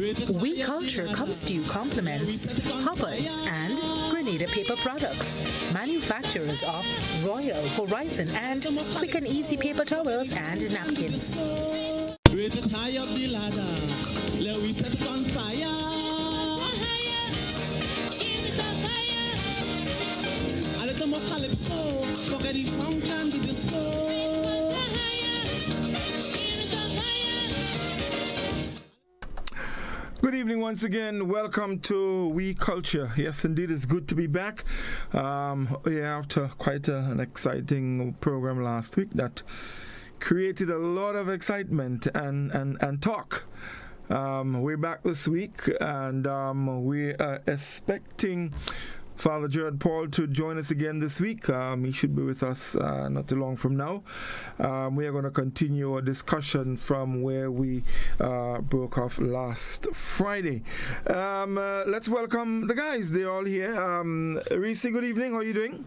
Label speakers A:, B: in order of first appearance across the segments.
A: Oui Culture comes to you compliments Hoppers and Grenada Paper Products, manufacturers of Royal, Horizon and Quick and Easy paper towels and napkins.
B: Raise it high up the ladder, let we set it on fire. A little more calypso, forget the funk and the disco.
C: Good evening once again. Welcome to We Culture. Yes, indeed, it's good to be back. After quite an exciting program last week that created a lot of excitement and talk. We're back this week, and we are expecting Father Gerard Paul to join us again this week. He should be with us not too long from now. We are going to continue our discussion from where we broke off last Friday. Let's welcome the guys. They're all here. Reece, good evening. How are you doing?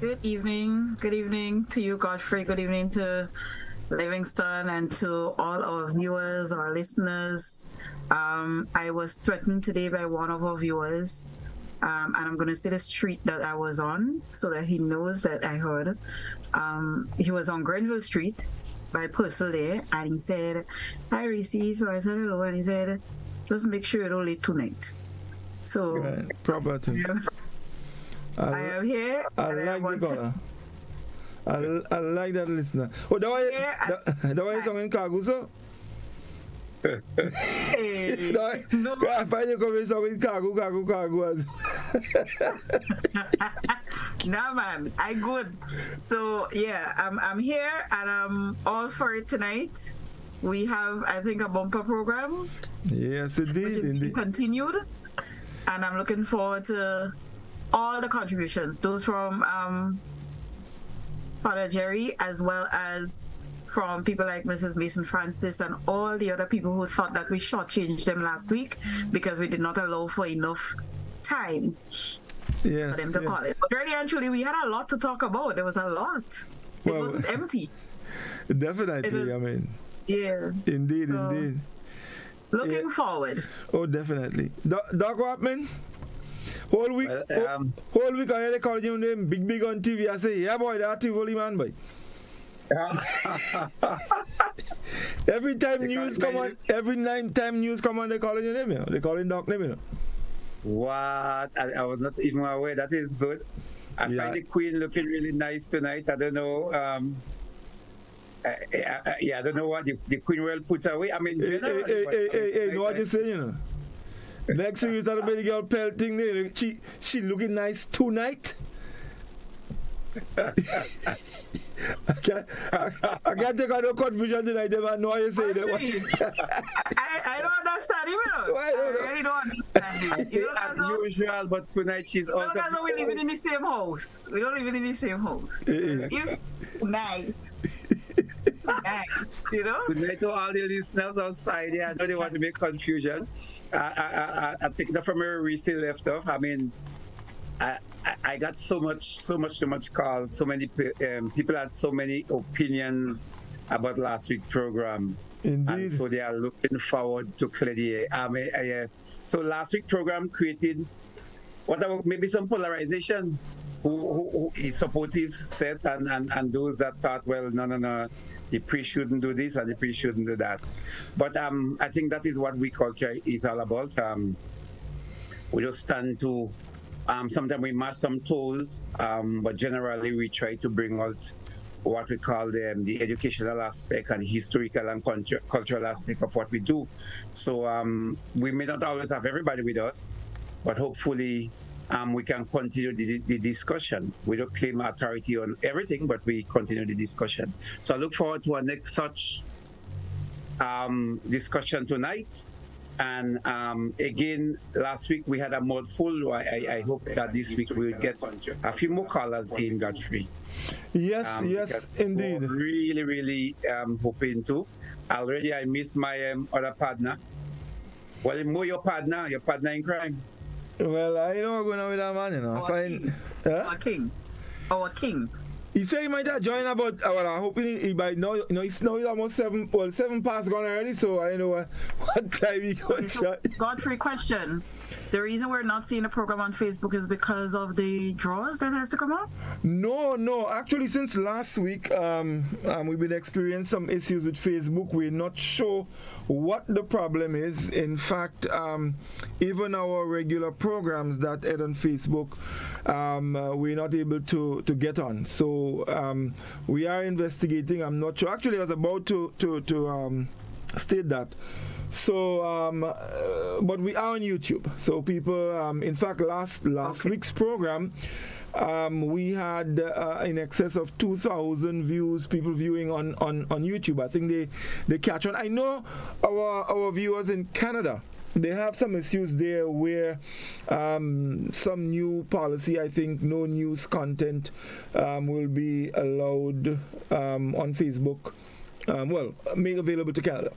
D: Good evening. Good evening to you, Godfrey. Good evening to Livingston and to all our viewers, our listeners. I was threatened today by one of our viewers, and I'm going to say the street that I was on so that he knows that I heard. He was on Grenville Street by Purcell there, and he said, "Hi, Reece." So I said hello, and he said, "Just make sure you're late tonight." So,
C: right. Proper thing.
D: I am here.
C: I like the color. I like that listener. Oh, that was song in Cargo, so?
D: Hey, no.
C: I find you coming song in Cargo.
D: Nah, man, I good. So yeah, I'm here and I'm all for it tonight. We have, I think, a bumper program.
C: Yes, indeed,
D: which is continued, and I'm looking forward to all the contributions, those from Father Jerry, as well as from people like Mrs. Mason Francis and all the other people who thought that we shortchanged them last week because we did not allow for enough time for them to call it. But really and truly, we had a lot to talk about. There was a lot. It wasn't empty.
C: Definitely, I mean.
D: Yeah.
C: Indeed, indeed.
D: Looking forward.
C: Oh, definitely. Doc Wapman? Whole week, whole week I had a call you name big on TV. I say, yeah, boy, that's Tivoli man, boy. Every time news come on, they calling your name. They calling Doc name. You know.
E: What? I was not even aware. That is good. I find the Queen looking really nice tonight. I don't know. I don't know what the Queen will put away. I mean,
C: hey, know what you saying, you know? Next thing you start about the girl pelting there. She looking nice tonight. I can't take out no confusion tonight. I know what you say.
D: I don't understand you. I really don't understand
E: I say as usual, but tonight she's also.
D: Because we living in the same house. We don't live in the same house. Night. You know?
E: Good night to all the listeners outside there. I know they want to make confusion. I take that from where Reece left off. I mean, I got so much calls. So many people had so many opinions about last week's program.
C: Indeed.
E: And so they are looking forward to Claudia. Yes. So last week's program created maybe some polarization. Who is supportive set and those that thought, well, no, the priest shouldn't do this and the priest shouldn't do that. But I think that is what We Culture is all about. We just stand to, sometimes we match some toes, but generally we try to bring out what we call the educational aspect and historical and cultural aspect of what we do. So we may not always have everybody with us, but hopefully we can continue the discussion. We don't claim authority on everything, but we continue the discussion. So I look forward to our next such discussion tonight. And again, last week we had a mouthful. I hope that this week we'll get a few more callers in, Godfrey.
C: Yes, indeed.
E: Really hoping to. Already I miss my other partner. Well, more your partner in crime.
C: Well, I know what's going on with that man, you know.
D: Our king.
C: He said he might have joined about, well, I hope he might know, it's now almost 7 past gone already, so I don't know what time he got shot.
D: Godfrey, question. The reason we're not seeing the program on Facebook is because of the draws that has to come up?
C: No. Actually, since last week, we've been experiencing some issues with Facebook. We're not sure what the problem is. In fact, even our regular programs that air on Facebook, we're not able to get on. So we are investigating. I'm not sure. Actually, I was about to state that. So, but we are on YouTube. So people, in fact, last week's program, we had in excess of 2,000 views, people viewing on YouTube. I think they catch on. I know our viewers in Canada, they have some issues there where some new policy, I think no news content will be allowed on Facebook, made available to Canada.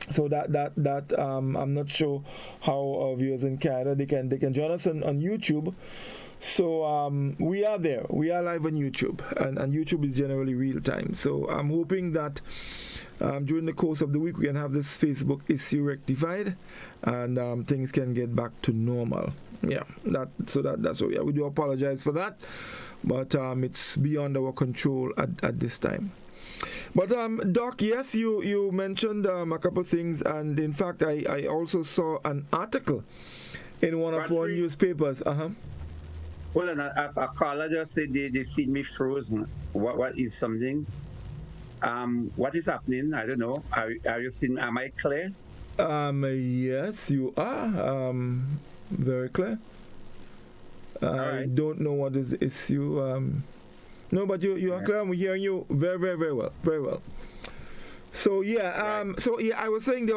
C: So that I'm not sure how our viewers in Canada, they can join us on YouTube. So we are there. We are live on YouTube, and YouTube is generally real time. So I'm hoping that during the course of the week we can have this Facebook issue rectified, and things can get back to normal. Yeah, that's what. Yeah, we do apologize for that, but it's beyond our control at this time. But Doc, yes, you mentioned a couple of things, and in fact, I also saw an article in one of our newspapers.
E: Well, and a caller just said they seen me frozen. What is something? What is happening? I don't know. Are you seeing? Am I clear?
C: Yes, you are. Very clear. I don't know what is the issue. No, but you are clear. We're hearing you very, very, very well. Very well. So I was saying I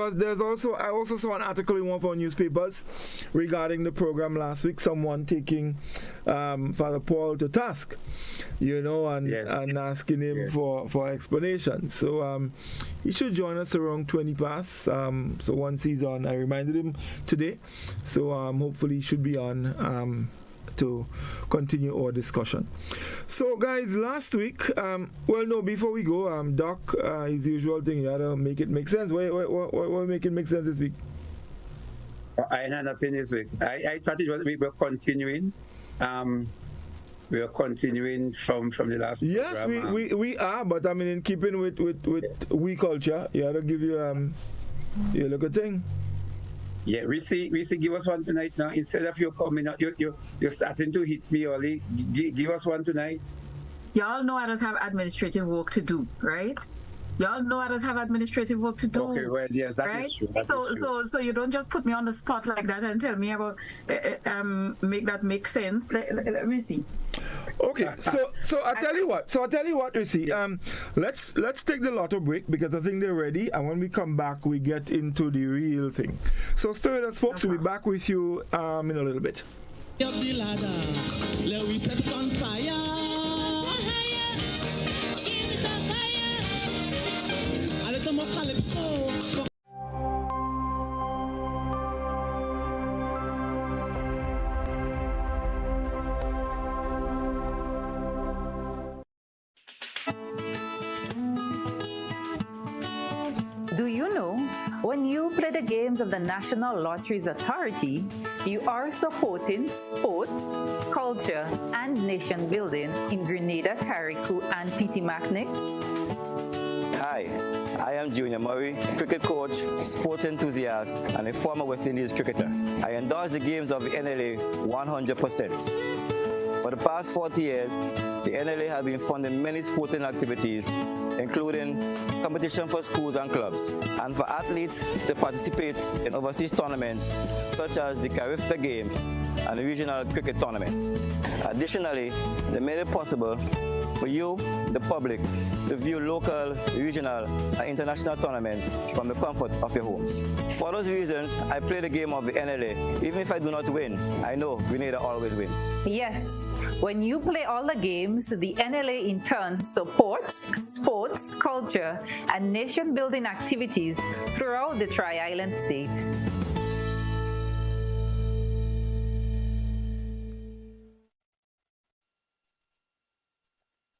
C: also saw an article in one of our newspapers regarding the program last week. Someone taking Father Paul to task, and asking him for explanation. So he should join us around 20 past. So once he's on, I reminded him today. So hopefully he should be on to continue our discussion. So guys, last week, before we go, Doc, his usual thing, you gotta make it make sense. What make it make sense this week?
E: I had nothing this week. I thought we were continuing. We are continuing from the last program.
C: Yes, we are, but I mean, in keeping with We Culture, you gotta give you look a thing.
E: Yeah, Reece, give us one tonight now. Instead of you coming out, you're starting to hit me early. Give us one tonight.
D: Y'all know I just have administrative work to do, right? Y'all know I just have administrative work to do.
E: Okay, well, yes, that
D: right?
E: is true. That is true.
D: So you don't just put me on the spot like that and tell me about make that make sense. Let me see.
C: Okay, so I tell you what, Reece. Let's take the lotto break because I think they're ready, and when we come back, we get into the real thing. So stay with us, folks. We'll be back with you in a little bit.
B: Up the ladder, let we set it on fire. A little more calypso.
F: Do you know, when you play the games of the National Lotteries Authority, you are supporting sports, culture, and nation building in Grenada, Carriacou, and Petit-Macnic?
G: Hi, I am Junior Murray, cricket coach, sports enthusiast, and a former West Indies cricketer. I endorse the games of the NLA 100%. For the past 40 years, the NLA has been funding many sporting activities, including competition for schools and clubs, and for athletes to participate in overseas tournaments such as the Carifta Games and the regional cricket tournaments. Additionally, they made it possible for you, the public, to view local, regional, and international tournaments from the comfort of your homes. For those reasons, I play the game of the NLA. Even if I do not win, I know Grenada always wins.
F: Yes, when you play all the games, the NLA in turn supports sports, culture, and nation-building activities throughout the Tri-Island state.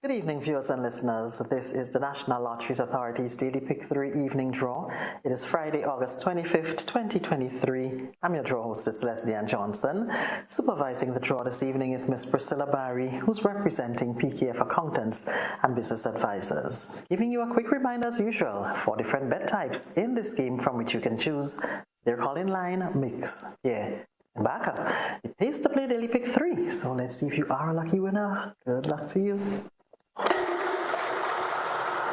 H: Good evening, viewers and listeners. This is the National Lotteries Authority's Daily Pick 3 evening draw. It is Friday, August 25th, 2023. I'm your draw hostess, Leslie Ann Johnson. Supervising the draw this evening is Miss Priscilla Barry, who's representing PKF Accountants and Business Advisors. Giving you a quick reminder as usual, 4 different bet types in this game from which you can choose. They're called in line, mix, and backup. It pays to play Daily Pick 3, so let's see if you are a lucky winner. Good luck to you.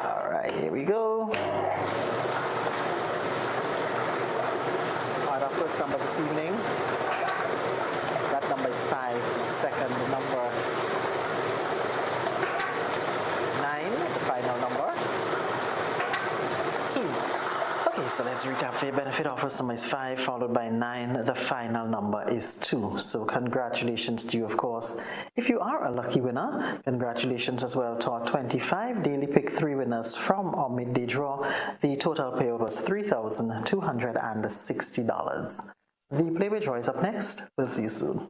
H: Alright, here we go. Alright, our first number this evening. That number is 5. The second number, 9. The final number, 2. Okay, so let's recap for your benefit. Our first number is 5, followed by 9. The final number is 2. So congratulations to you, of course. If you are a lucky winner, congratulations as well to our 25 Daily Pick 3 winners from our midday draw. The total payout was $3,260. The Playway draw is up next. We'll see you soon.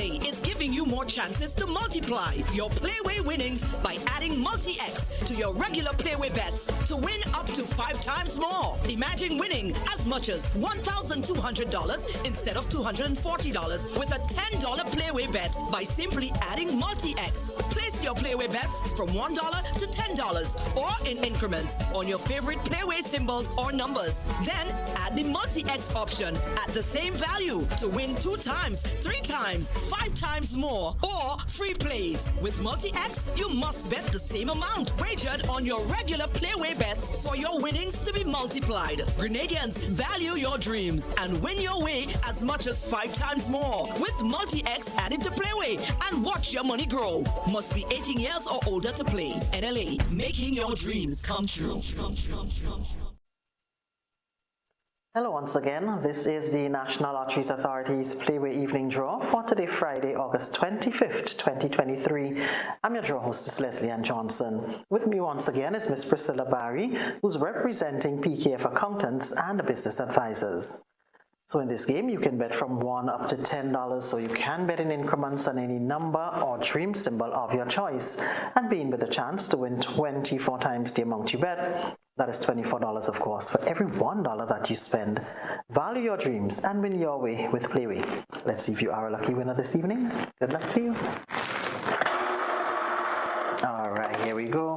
I: Is giving you more chances to multiply your Playway winnings by adding multi-X to your regular Playway bets to win up to 5 times more. Imagine winning as much as $1,200 instead of $240 with a $10 Playway bet by simply adding multi-X. Place your Playway bets from $1 to $10 or in increments on your favorite Playway symbols or numbers. Then add the multi-X option at the same value to win 2 times, 3 times, 5 times more, or free plays. With multi-X, you must bet the same amount wagered on your regular Playway bets for your winnings to be multiplied. Grenadians, value your dreams and win your way as much as 5 times more with multi-X added to Playway and watch your money grow. Must be 18 years or older to play. NLA, making your dreams come true.
H: Hello once again, this is the National Lotteries Authority's Playway Evening Draw for today, Friday, August 25th, 2023. I'm your draw hostess, Leslie Ann Johnson. With me once again is Miss Priscilla Barry, who's representing PKF Accountants and Business Advisors. So in this game, you can bet from $1 up to $10, so you can bet in increments on any number or dream symbol of your choice, and being with a chance to win 24 times the amount you bet. That is $24, of course, for every $1 that you spend. Value your dreams and win your way with Playway. Let's see if you are a lucky winner this evening. Good luck to you. All right, here we go.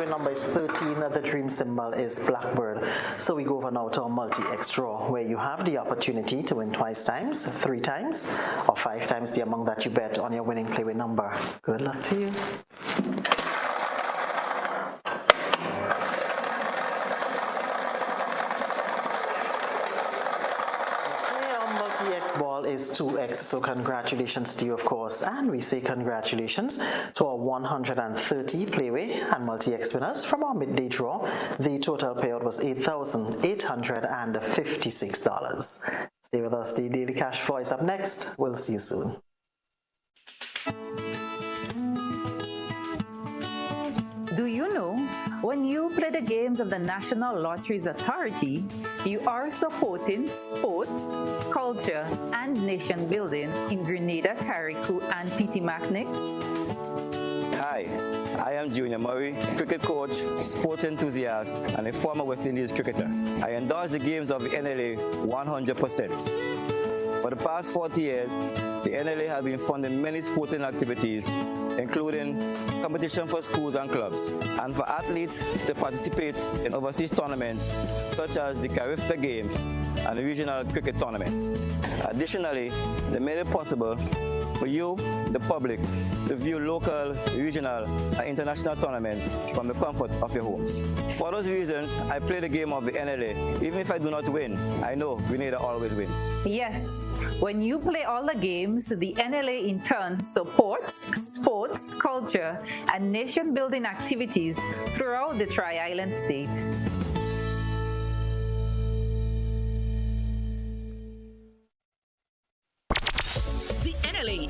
H: Number is 13. The dream symbol is blackbird. So we go over now to our multi-X draw, where you have the opportunity to win 2 times, 3 times, or 5 times the amount that you bet on your winning Playway number. Good luck to you. Ball is 2X, so congratulations to you, of course, and we say congratulations to our 130 Playway and multi-X winners from our midday draw. The total payout was $8,856. Stay with us, the Daily Cash Flow is up next. We'll see you soon.
F: Do you know, when you play the games of the National Lotteries Authority, you are supporting sports, culture, and nation building in Grenada, Carriacou, and Pitimaknik?
G: Hi, I am Junior Murray, cricket coach, sports enthusiast, and a former West Indies cricketer. I endorse the games of the NLA 100%. For the past 40 years, the NLA has been funding many sporting activities, including competition for schools and clubs, and for athletes to participate in overseas tournaments such as the Carifta Games and the regional cricket tournaments. Additionally, they made it possible for you, the public, to view local, regional, and international tournaments from the comfort of your homes. For those reasons, I play the game of the NLA. Even if I do not win, I know Grenada always wins.
F: Yes, when you play all the games, the NLA in turn supports sports, culture, and nation-building activities throughout the Tri-Island state.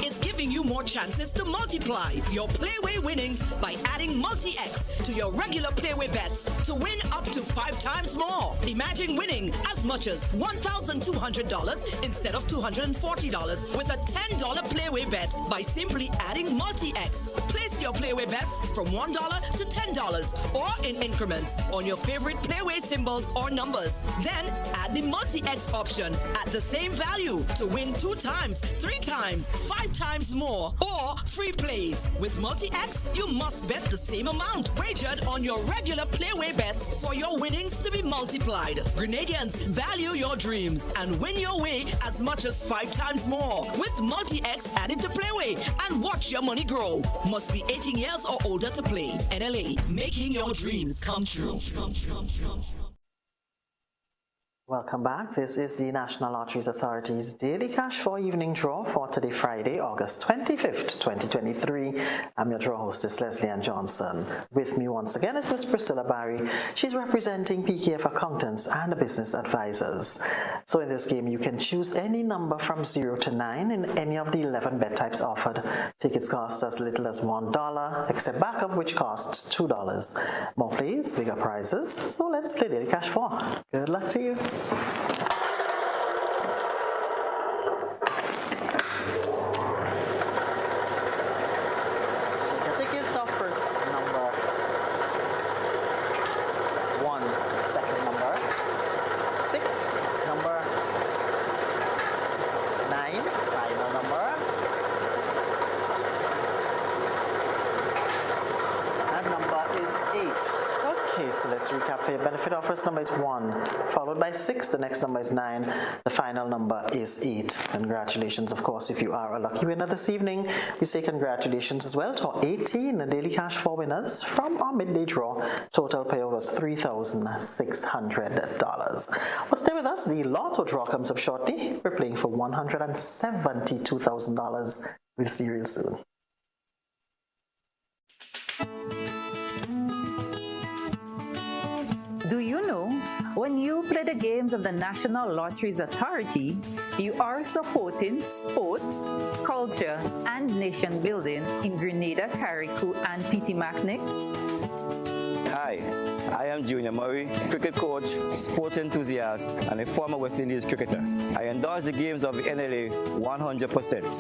I: Is giving you more chances to multiply your Playway winnings by adding multi-X to your regular Playway bets to win up to 5 times more. Imagine winning as much as $1,200 instead of $240 with a $10 Playway bet by simply adding multi-X. Place your Playway bets from $1 to $10 or in increments on your favorite Playway symbols or numbers. Then add the multi-X option at the same value to win 2 times, 3 times, 5 times more, or free plays. With multi-X, you must bet the same amount wagered on your regular Playway bets for your winnings to be multiplied. Grenadians, value your dreams and win your way as much as 5 times more with multi-X added to Playway and watch your money grow. Must be 18 years or older to play. NLA, making your dreams come true.
H: Welcome back. This is the National Lotteries Authority's Daily Cash for Evening Draw for today, Friday, August 25th, 2023. I'm your draw hostess, Leslie Ann Johnson. With me once again is Miss Priscilla Barry. She's representing PKF Accountants and Business Advisors. So in this game, you can choose any number from 0 to 9 in any of the 11 bet types offered. Tickets cost as little as $1, except backup, which costs $2. More plays, bigger prizes. So let's play Daily Cash 4. Good luck to you. Check your tickets off first number 1, second number 6, number 9, final number, and number is 8. Okay, so let's recap for your benefit. Our first number is 1, followed by 6. The next number is 9. The final number is 8. Congratulations, of course, if you are a lucky winner this evening. We say congratulations as well to our 18 Daily Cash 4 winners from our midday draw. Total payout was $3,600. Well, stay with us. The lotto draw comes up shortly. We're playing for $172,000. We'll see you real soon.
F: Do you know, when you play the games of the National Lotteries Authority, you are supporting sports, culture, and nation building in Grenada, Carriacou, and Petit-Macnic?
G: Hi, I am Junior Murray, cricket coach, sports enthusiast, and a former West Indies cricketer. I endorse the games of the NLA 100%.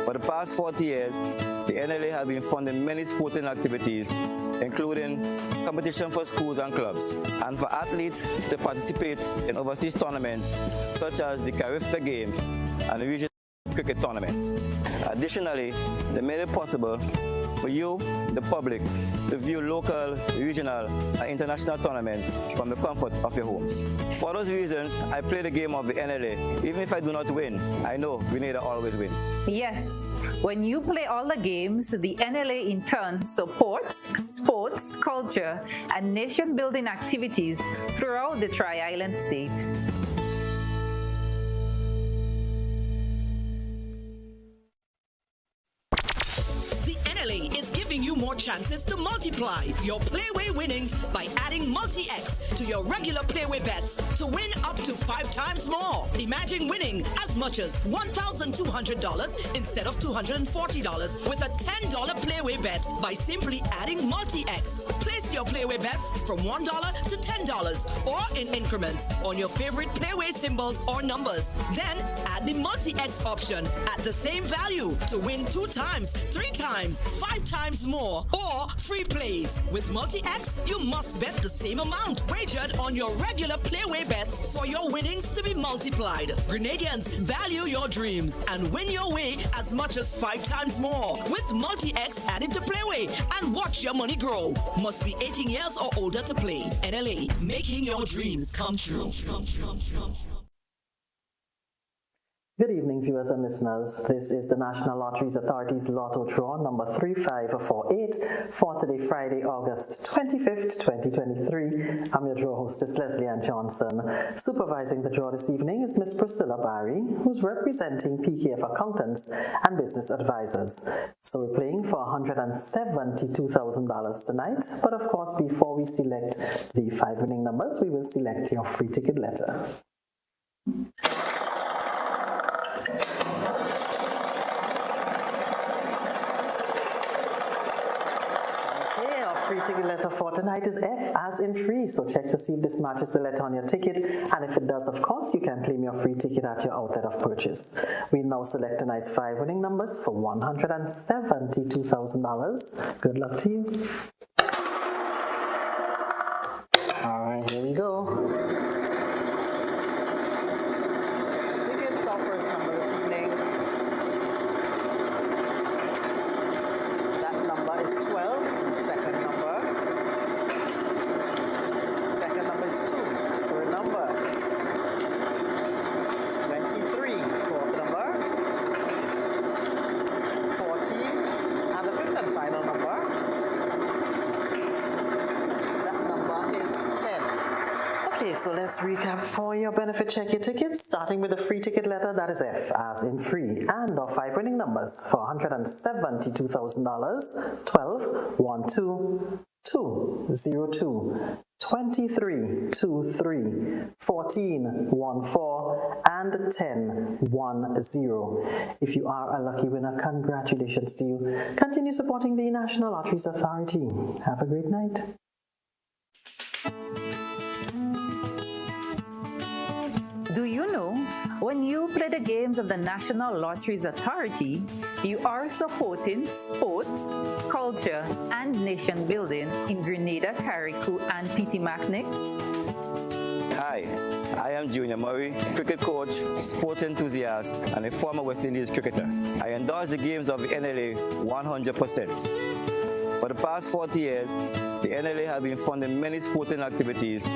G: For the past 40 years, the NLA has been funding many sporting activities, including competition for schools and clubs, and for athletes to participate in overseas tournaments such as the Caribbean Games and the regional cricket tournaments. Additionally, they made it possible for you, the public, to view local, regional, and international tournaments from the comfort of your homes. For those reasons, I play the game of the NLA. Even if I do not win, I know Grenada always wins.
F: Yes, when you play all the games, the NLA in turn supports sports, culture, and nation-building activities throughout the Tri-Island state.
I: Is giving you more chances to multiply your Playway winnings by adding multi-X to your regular Playway bets to win up to 5 times more. Imagine winning as much as $1,200 instead of $240 with a $10 Playway bet by simply adding multi-X. Place your Playway bets from $1 to $10 or in increments on your favorite Playway symbols or numbers. Then add the multi-X option at the same value to win 2 times, 3 times, 5 times more, or free plays. With multi-X, you must bet the same amount wagered on your regular Playway bets for your winnings to be multiplied. Grenadians, value your dreams and win your way as much as 5 times more with multi-X added to Playway and watch your money grow. Must be 18 years or older to play. NLA, making your dreams come true.
H: Good evening, viewers and listeners. This is the National Lotteries Authority's Lotto Draw number 3548 for today, Friday, August 25th, 2023. I'm your draw hostess, Leslie Ann Johnson. Supervising the draw this evening is Miss Priscilla Barry, who's representing PKF Accountants and Business Advisors. So we're playing for $172,000 tonight. But of course, before we select the 5 winning numbers, we will select your free ticket letter. ticket letter for tonight is F as in free, so check to see if this matches the letter on your ticket, and if it does, of course, you can claim your free ticket at your outlet of purchase. We now select tonight's 5 winning numbers for $172,000. Good luck to you. All right, here we go. Tickets, our first number this evening. That number is 12. Second number. Second number is 2. Third number. 23. Fourth number. 14. And the fifth and final number. That number is 10. Okay, so let's recap for your benefit. Check your tickets, starting with the free ticket letter, that is F as in free, and our 5 winning numbers for $172,000: 12, 1, 2, 2, 0, 2, 23, 2, 3, 14, 1, 4, and 10, 1, 0. If you are a lucky winner, congratulations to you. Continue supporting the National Lotteries Authority. Have a great night.
F: Do you know, when you play the games of the National Lotteries Authority, you are supporting sports, culture, and nation building in Grenada, Carriacou, and Petit-Martinique?
G: Hi, I am Junior Murray, cricket coach, sports enthusiast, and a former West Indies cricketer. I endorse the games of the NLA 100%. For the past 40 years, the NLA has been funding many sporting activities,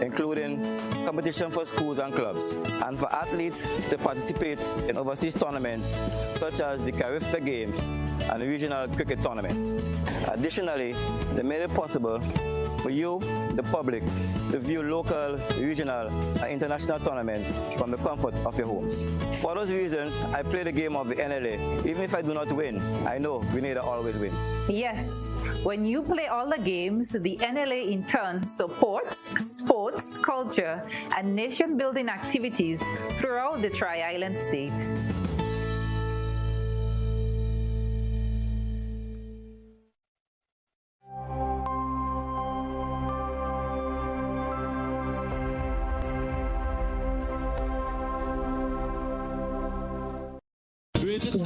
G: including competition for schools and clubs, and for athletes to participate in overseas tournaments such as the Caribbean Games and regional cricket tournaments. Additionally, they made it possible for you, the public, to view local, regional, and international tournaments from the comfort of your homes. For those reasons, I play the game of the NLA. Even if I do not win, I know Grenada always wins.
F: Yes, when you play all the games, the NLA in turn supports sports, culture, and nation-building activities throughout the Tri-Island state.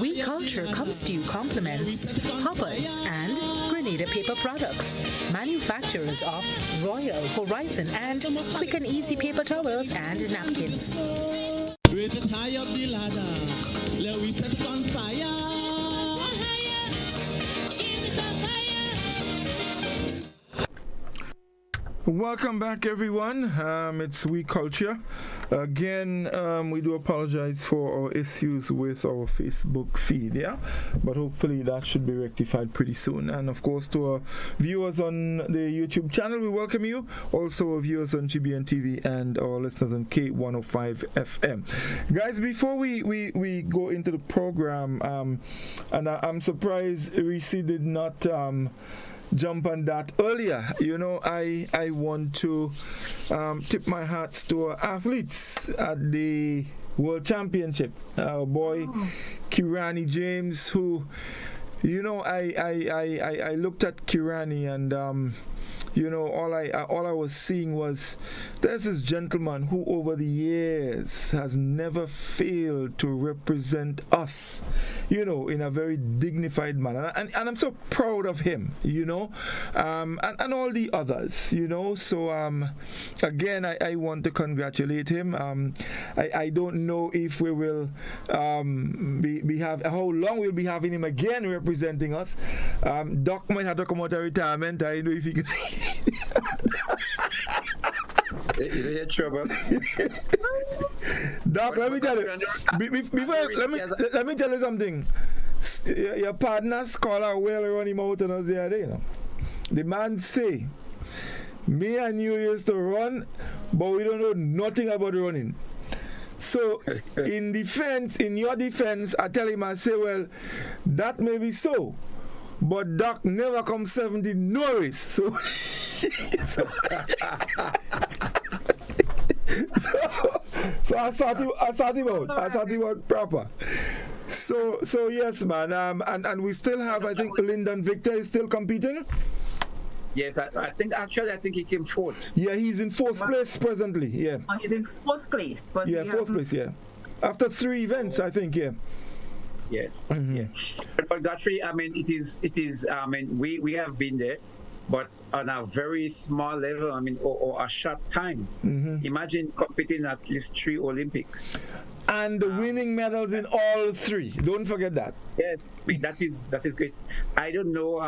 A: Oui Culture comes to you compliments Hoppers and Grenada Paper Products, manufacturers of Royal, Horizon, and Quick and Easy paper towels and napkins.
B: Raise it high up the ladder. Let we set it on fire.
C: Welcome back, everyone. It's We Culture. Again, we do apologize for our issues with our Facebook feed, but hopefully that should be rectified pretty soon. And of course, to our viewers on the YouTube channel, we welcome you. Also, our viewers on GBN TV and our listeners on K105 FM. Guys, before we go into the program, and I'm surprised Reece did not jump on that earlier. You know, I want to tip my hats to our athletes at the World Championship. Our boy Kirani James, who, you know, I looked at Kirani and you know, all I was seeing was there's this gentleman who over the years has never failed to represent us, you know, in a very dignified manner, and I'm so proud of him, you know, and all the others, you know. So again, I want to congratulate him. I don't know if we will how long we'll be having him again representing us. Doc might have to come out of retirement. I know if he can.
E: You don't hear trouble.
C: Doc, let me tell you. Let me tell you something. Your partner's caller will run him out on us the other day, you know. The man say, me and you used to run, but we don't know nothing about running. So, in your defense, I tell him, I say, well, that may be so. But Doc never comes 70 no race. So I sort him out proper. So yes, man. And we still have, I think, Lyndon Victor is still competing.
E: Yes, I think he came fourth.
C: Yeah, he's in fourth place presently. Yeah.
D: Oh, he's in fourth place. But
C: yeah, fourth place. Yeah. After 3 events, I think. Yeah.
E: Yes. Yeah. But Godfrey, I mean, it is. I mean, we have been there, but on a very small level. I mean, or a short time. Imagine competing at least 3 Olympics.
C: And winning medals in all 3. Don't forget that.
E: Yes, that is great. I don't know,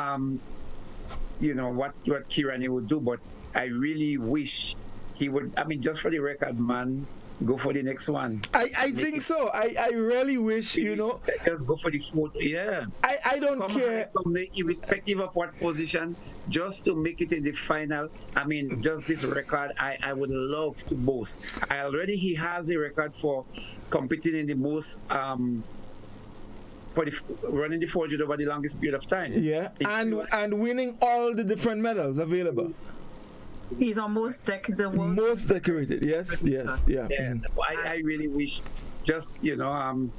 E: you know, what Kirani would do, but I really wish he would. I mean, just for the record, man, go for the next one.
C: I think so. I really wish, you know.
E: Just go for the fourth. Yeah.
C: I don't care.
E: Irrespective of what position, just to make it in the final. I mean, just this record, I would love to boast. He has a record for competing in the most, for running the 400 over the longest period of time.
C: Yeah, and winning all the different medals available.
D: He's almost
C: most decorated. Yes, yeah.
E: Yes. I really wish, just, you know,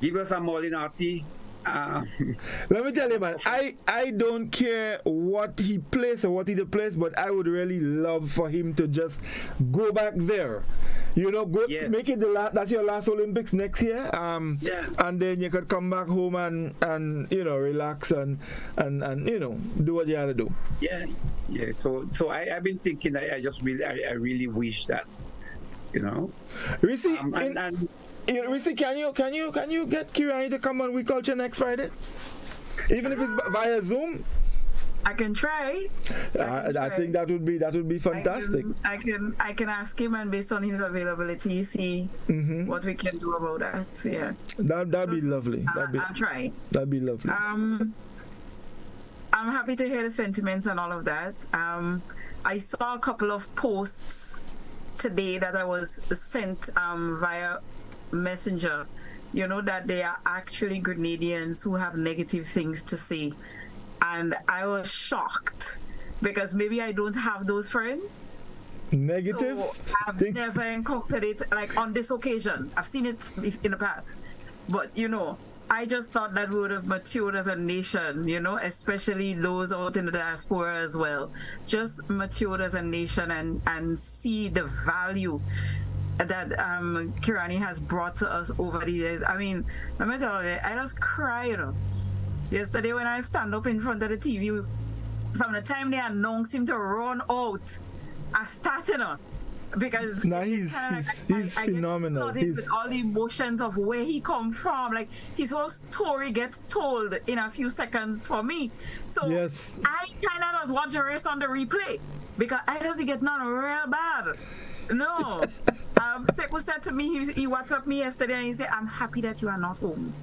E: give us a Molinati.
C: Let me tell you, man, I don't care what he plays or what he plays, but I would really love for him to just go back there. You know, make it that's your last Olympics next year. And then you could come back home and you know, relax and you know, do what you have to do.
E: Yeah. So I've been thinking. I really wish that, you know.
C: Reece, Reece, can you get Kirani to come on We Culture next Friday, even if it's via Zoom?
D: I can try.
C: I think that would be fantastic.
D: I can ask him, and based on his availability, see what we can do about that. Yeah.
C: That'd be lovely.
D: I'll try.
C: That'd be lovely.
D: I'm happy to hear the sentiments and all of that. I saw a couple of posts today that I was sent via Messenger. You know, that they are actually Grenadians who have negative things to say. And I was shocked because maybe I don't have those friends.
C: Negative?
D: So I've never encountered it like on this occasion. I've seen it in the past. But, you know, I just thought that we would have matured as a nation, you know, especially those out in the diaspora as well. Just matured as a nation and see the value that Kirani has brought to us over the years. I mean, let me tell you, I just cry, you know. Yesterday when I stand up in front of the TV, from the time they announced him to run out, I started, you know, because
C: he's phenomenal.
D: He's with all the emotions of where he come from. Like, his whole story gets told in a few seconds for me. So
C: yes.
D: I kind of just watch the race on the replay because I just be getting on real bad. No. Sekou said to me, he WhatsApped me yesterday and he said, I'm happy that you are not home.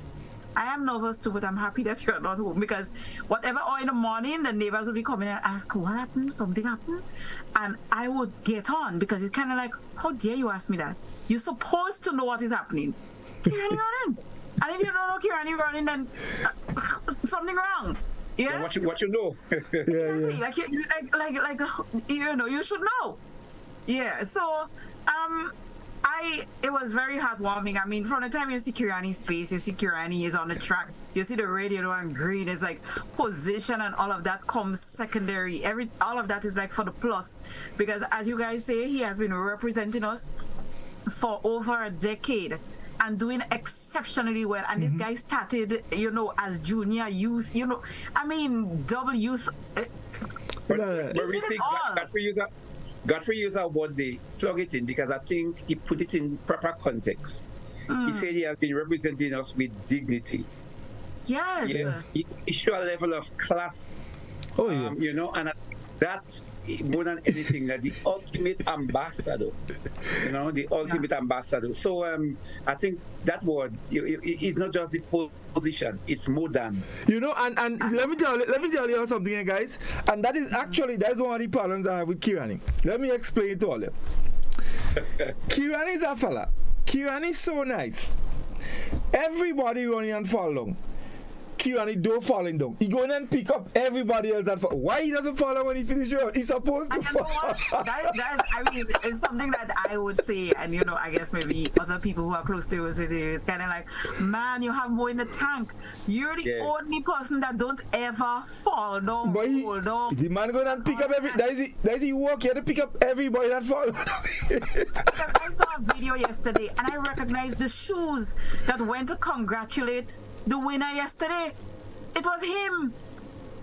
D: I am nervous too, but I'm happy that you're not home because whatever hour in the morning, the neighbors will be coming and ask, what happened? Something happened? And I would get on because it's kind of like, how dare you ask me that? You're supposed to know what is happening. Kirani running. And if you don't know Kirani running, then something wrong. Yeah.
E: What you know?
D: Exactly. Yeah. Like you know, you should know. Yeah. So it was very heartwarming. I mean, from the time you see Kirani's face, you see Kirani is on the track, you see the radio and green, it's like position and all of that comes secondary. All of that is like for the plus. Because as you guys say, he has been representing us for over a decade and doing exceptionally well. And this guy started, you know, as junior youth, you know, I mean, double youth.
E: But Reece, Godfrey used our word, they plug it in because I think he put it in proper context. He said he has been representing us with dignity.
D: Yes.
E: Yeah. He showed a level of class.
C: Oh, yeah.
E: You know, and that more than anything, that the ultimate ambassador. You know, the ultimate ambassador. So I think that word, it's not just the position, it's more than.
C: You know, and let me tell you something, guys. And that is that's one of the problems I have with Kirani. Let me explain it to all of you. Kirani is a fella. Kirani is so nice. Everybody running and follow. Kirani don't falling down. He go in and pick up everybody else that fall. Why he doesn't fall when he finish round? He's supposed to fall.
D: I mean, it's something that I would say, and you know, I guess maybe other people who are close to us, it's kind of like, man, you have more in the tank. You're the only person that don't ever fall down.
C: But the man go and pick up does he walk here to pick up everybody that fall?
D: I saw a video yesterday and I recognized the shoes that went to congratulate the winner yesterday. It was him.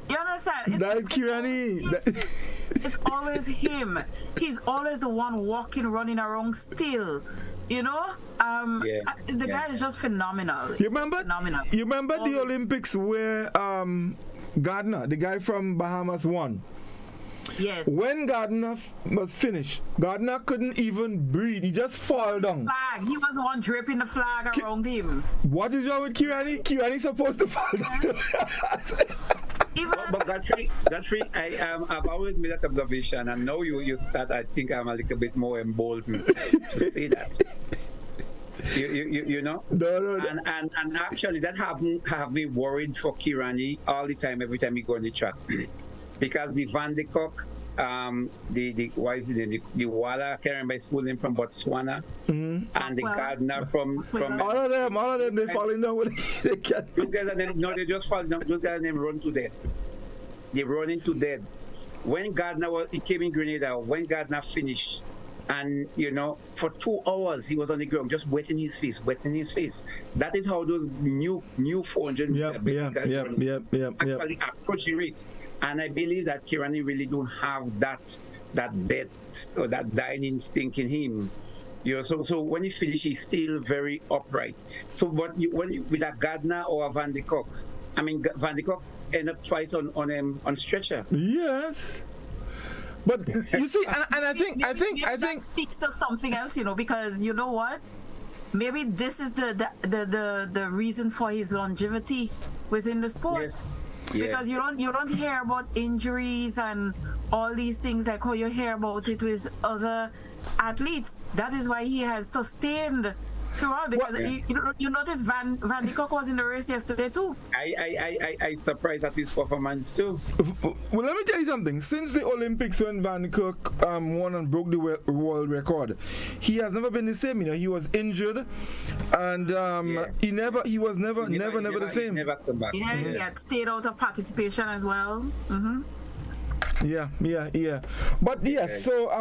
D: You understand?
C: That's Kirani.
D: It's always him. He's always the one walking, running around still. You know? The guy is just phenomenal.
C: You remember the Olympics where Gardner, the guy from Bahamas, won?
D: Yes.
C: When Gardner was finished, Gardner couldn't even breathe. He just fall down.
D: Flag. He was the one draping the flag around him.
C: What is wrong with Kirani? Kirani's supposed to fall down too.
E: But Godfrey, I've always made that observation, and now you start. I think I'm a little bit more emboldened to say that. You know?
C: No.
E: And actually, that have me worried for Kirani all the time, every time he go on the track. Because the Van de Kock, what is his name? The Walla, I can't remember his full name, from Botswana, and the Gardner from
C: all of them, they falling down with they can't.
E: Those guys they just fall down. Those guys run to death. They running to death. When he came in Grenada, when Gardner finished, and you know, for 2 hours he was on the ground just wetting his face. That is how those new 400 actually approach the race. And I believe that Kirani really don't have that death or that dying instinct in him. You know, so when he finishes, he's still very upright. So, but with a Gardner or a Van de Kock, I mean, Van de Kock ended up twice on stretcher.
C: Yes. But you see, and I think
D: that speaks to something else, you know, because you know what? Maybe this is the reason for his longevity within the sport.
E: Yes.
D: Because you don't hear about injuries and all these things like how you hear about it with other athletes. That is why he has sustained throughout. Because you notice Van de Kock was in the race yesterday too.
E: I surprised at his performance too.
C: Well, let me tell you something. Since the Olympics, when Van de Kock won and broke the world record, he has never been the same. You know, he was injured, and he was never the same.
E: He never come back.
D: He had stayed out of participation as well. Mm-hmm.
C: Yeah. But yes, so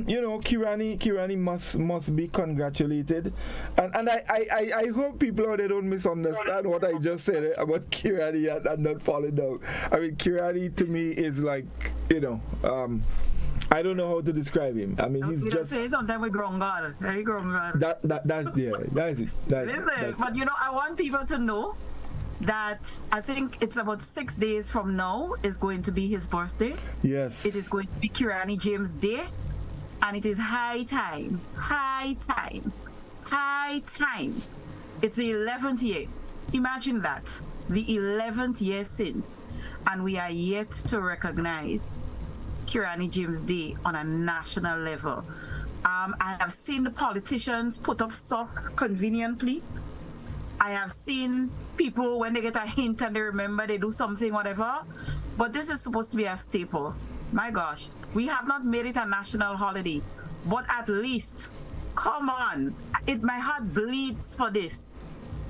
C: you know, Kirani must be congratulated, and I hope people out there don't misunderstand what I just said about Kirani and not falling down. I mean, Kirani to me is like, you know, I don't know how to describe him. I mean, he's just
D: say sometimes we grown God. Very grown God.
C: That's it.
D: But you know, I want people to know that I think it's about 6 days from now is going to be his birthday.
C: Yes.
D: It is going to be Kirani James Day, and it is high time. It's the 11th year. Imagine that. The 11th year since, and we are yet to recognize Kirani James Day on a national level. I have seen the politicians put up stuff conveniently. I have seen people, when they get a hint and they remember, they do something, whatever. But this is supposed to be a staple. My gosh, we have not made it a national holiday. But at least, come on. My heart bleeds for this.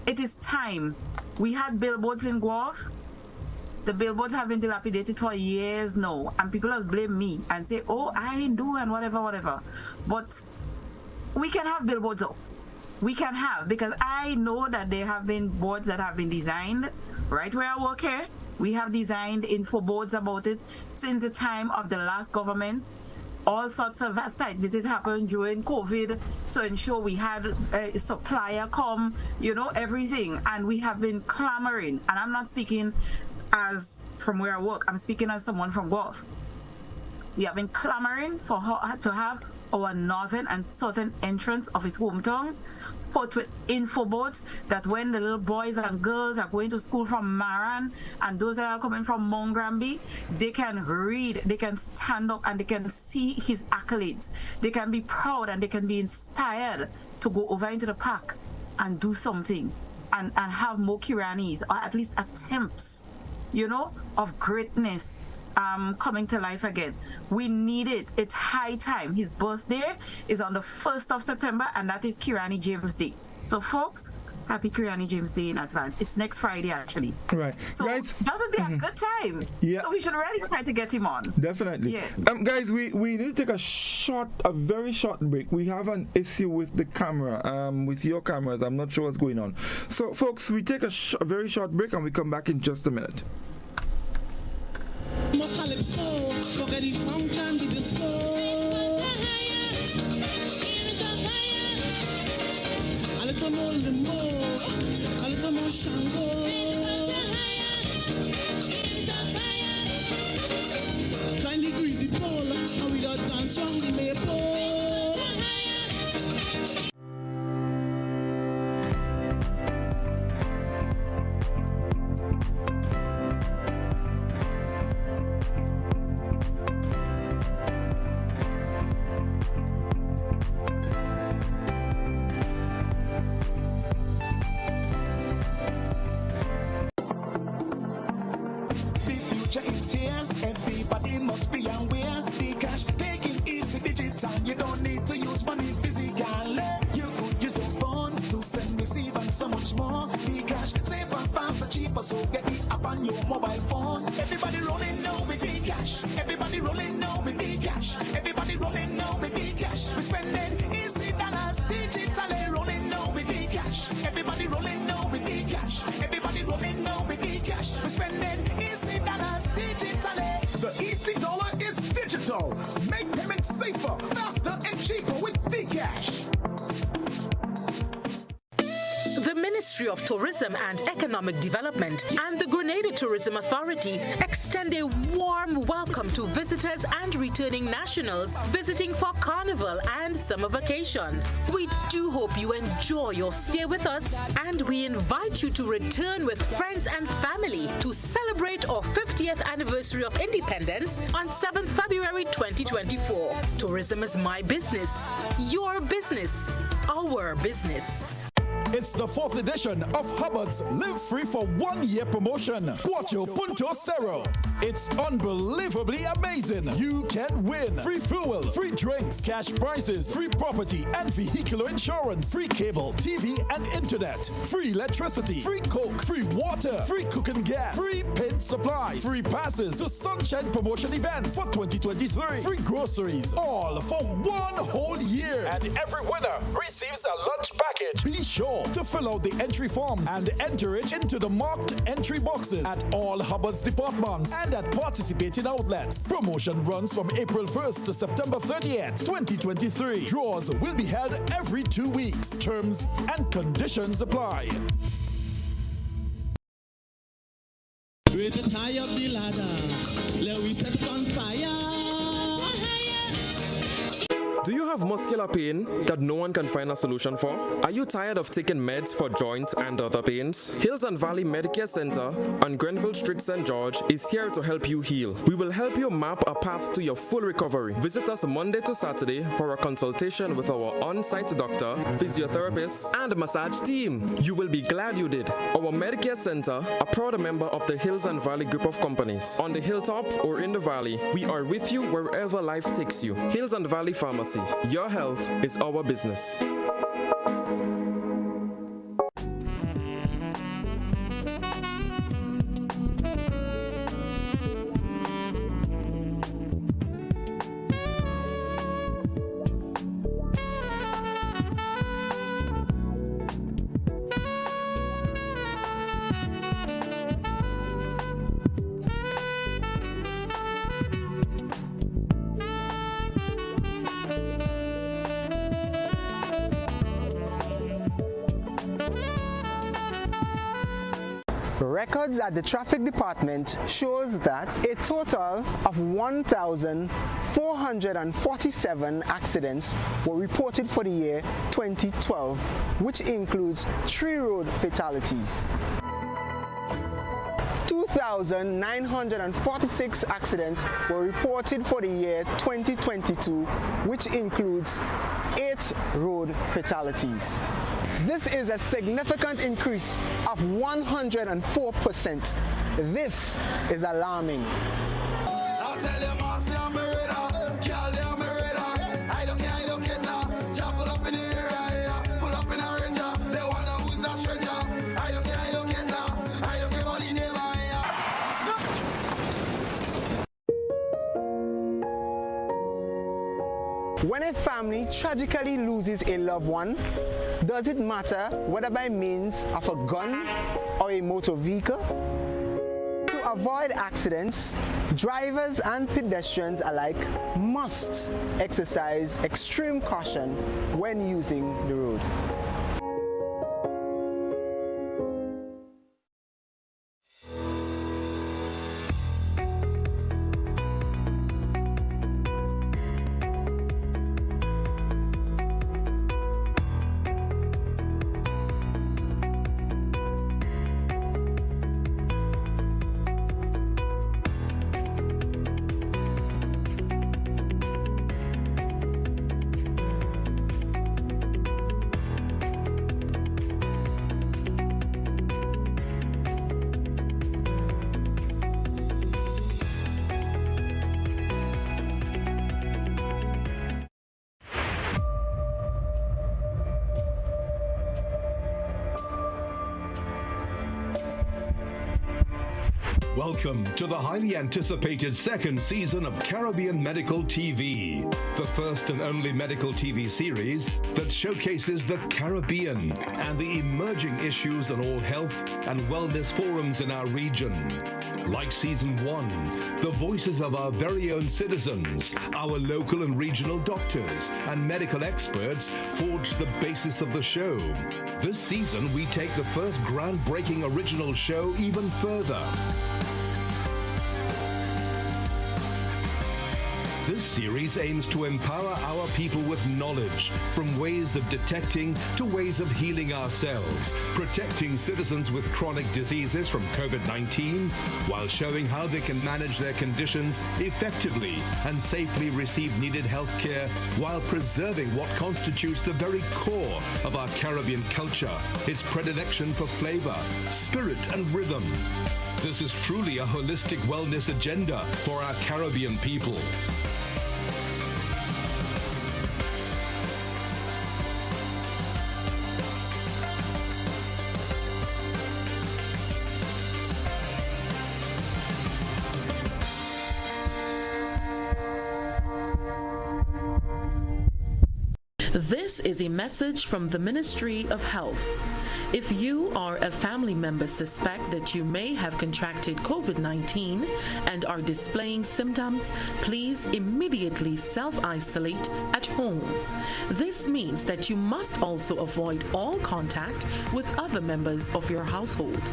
D: It is time. We had billboards in Guelph. The billboards have been dilapidated for years now. And people just blame me and say, oh, I didn't do and whatever. But we can have billboards up. We can have, because I know that there have been boards that have been designed right where I work here. We have designed info boards about it since the time of the last government. All sorts of site visits happened during COVID to ensure we had a supplier come, you know, everything. And we have been clamoring. And I'm not speaking as from where I work. I'm speaking as someone from Guelph. We have been clamoring for her to have our northern and southern entrance of his hometown put with info boards that when the little boys and girls are going to school from Maran and those that are coming from Mount Granby, they can read, they can stand up and they can see his accolades. They can be proud and they can be inspired to go over into the park and do something. and have more Kiranis, or at least attempts, of greatness coming to life again. We need it. It's high time. His birthday is on the 1st of September, and that is Kirani James Day. So, folks, happy Kirani James Day in advance. It's next Friday, actually.
C: Right.
D: So
C: guys,
D: that would be a good time.
C: Yeah.
D: So we should really try to get him on.
C: Definitely.
D: Yeah.
C: Guys, we need to take a very short break. We have an issue with the camera, with your cameras. I'm not sure what's going on. So, folks, we take a very short break and we come back in just a minute.
B: Kindly greasy pole, and we don't dance round the maple.
J: Make payments safer, faster, and cheaper with Dcash.
A: The Ministry of Tourism and Economic Development and the Grenada Tourism Authority extend a warm welcome to visitors and returning nationals visiting for Carnival and summer vacation. We do hope you enjoy your stay with us, and we invite you to return with friends and family to celebrate our 50th anniversary of independence on 7th February 2024. Tourism is my business, your business, our business.
J: It's the 4th edition of Hubbard's Live Free for 1 year promotion. Cuatro Punto Cero. It's unbelievably amazing. You can win free fuel, free drinks, cash prizes, free property and vehicular insurance, free cable, TV and internet, free electricity, free coke, free water, free cooking gas, free paint supplies, free passes to Sunshine Promotion events for 2023, free groceries, all for 1 whole year. And every winner receives a lunch package. Be sure to fill out the entry forms and enter it into the marked entry boxes at all Hubbard's departments and at participating outlets. Promotion runs from April 1st to September 30th, 2023. Draws will be held every 2 weeks. Terms and conditions apply.
B: Raise it high up the ladder. Let we set it on fire.
K: Do you have muscular pain that no one can find a solution for? Are you tired of taking meds for joints and other pains? Hills and Valley Medicare Center on Grenville Street, St. George is here to help you heal. We will help you map a path to your full recovery. Visit us Monday to Saturday for a consultation with our on-site doctor, physiotherapist, and massage team. You will be glad you did. Our Medicare Center, a proud member of the Hills and Valley group of companies. On the hilltop or in the valley, we are with you wherever life takes you. Hills and Valley Pharmacy. Your health is our business.
L: Records at the traffic department shows that a total of 1,447 accidents were reported for the year 2012, which includes 3 road fatalities. 2 2,946 accidents were reported for the year 2022, which includes 8 road fatalities. This is a significant increase of 104%. This is alarming. When a family tragically loses a loved one, does it matter whether by means of a gun or a motor vehicle? To avoid accidents, drivers and pedestrians alike must exercise extreme caution when using the road.
M: Welcome to the highly anticipated second season of Caribbean Medical TV, the first and only medical TV series that showcases the Caribbean and the emerging issues on all health and wellness forums in our region. Like Season 1, the voices of our very own citizens, our local and regional doctors and medical experts forged the basis of the show. This season, we take the first groundbreaking original show even further. This series aims to empower our people with knowledge, from ways of detecting to ways of healing ourselves, protecting citizens with chronic diseases from COVID-19, while showing how they can manage their conditions effectively and safely receive needed health care while preserving what constitutes the very core of our Caribbean culture, its predilection for flavor, spirit, and rhythm. This is truly a holistic wellness agenda for our Caribbean people.
N: This is a message from the Ministry of Health. If you or a family member suspect that you may have contracted COVID-19 and are displaying symptoms, please immediately self-isolate at home. This means that you must also avoid all contact with other members of your household.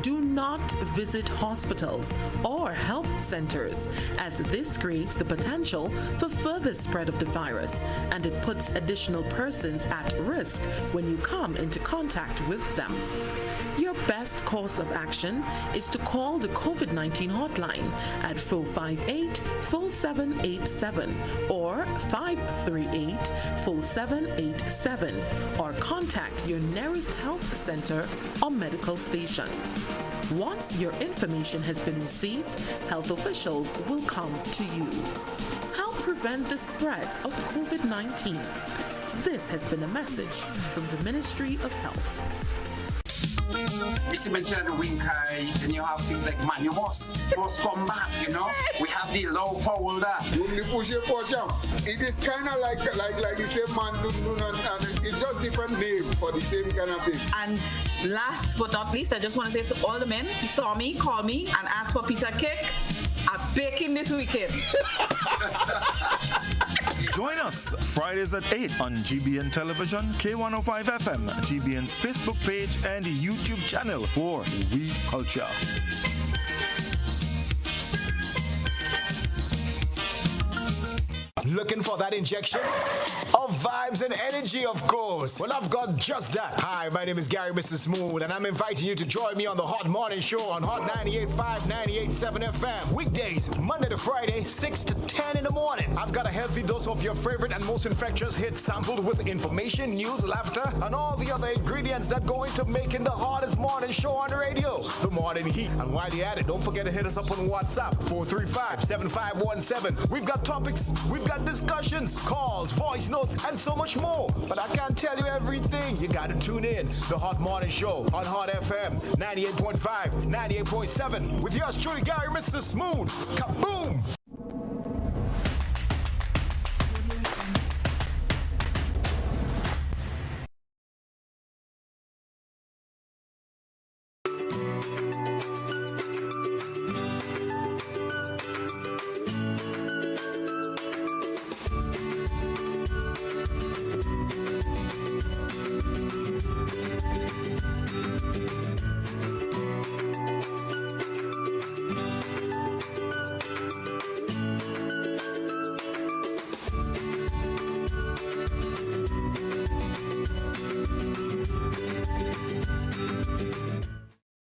N: Do not visit hospitals or health centers, as this creates the potential for further spread of the virus, and it puts additional persons at risk when you come into contact with them. Your best course of action is to call the COVID-19 hotline at 458-4787 or 538-4787, or contact your nearest health center or medical station. Once your information has been received, health officials will come to you. Help prevent the spread of COVID-19. This has been a message from the Ministry of Health.
O: You mentioned the wing high, then you have things like man, you must come back, you know. We have the low power there.
P: It is kind of like the same man, and it's just different name for the same kind of thing.
D: And last but not least, I just want to say to all the men who saw me, call me, and ask for a piece of cake. I'm baking this weekend.
C: Join us Fridays at 8 on GBN Television, K105 FM, GBN's Facebook page and YouTube channel for Oui Culture.
Q: Looking for that injection of vibes and energy, of course? Well, I've got just that. Hi, my name is Gary, Mr. Smooth, and I'm inviting you to join me on the Hot Morning Show on Hot 98.5, 98.7 FM. Weekdays, Monday to Friday, 6 to 10 in the morning. I've got a healthy dose of your favorite and most infectious hits sampled with information, news, laughter, and all the other ingredients that go into making the hottest morning show on the radio, the Morning Heat. And while you're at it, don't forget to hit us up on WhatsApp, 435-7517. We've got topics, we've got discussions, calls, voice notes, and so much more. But I can't tell you everything. You gotta tune in. The Hot Morning Show on Hot FM, 98.5, 98.7. With yours truly, Gary, Mr. Smooth. Kaboom!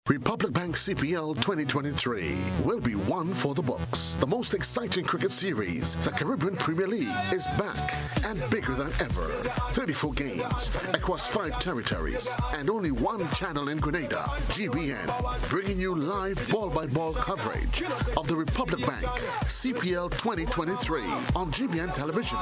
R: Republic Bank CPL 2023 will be one for the books. The most exciting cricket series, the Caribbean Premier League, is back and bigger than ever. 34 games across 5 territories and only one channel in Grenada, GBN, bringing you live ball-by-ball coverage of the Republic Bank CPL 2023 on GBN Television,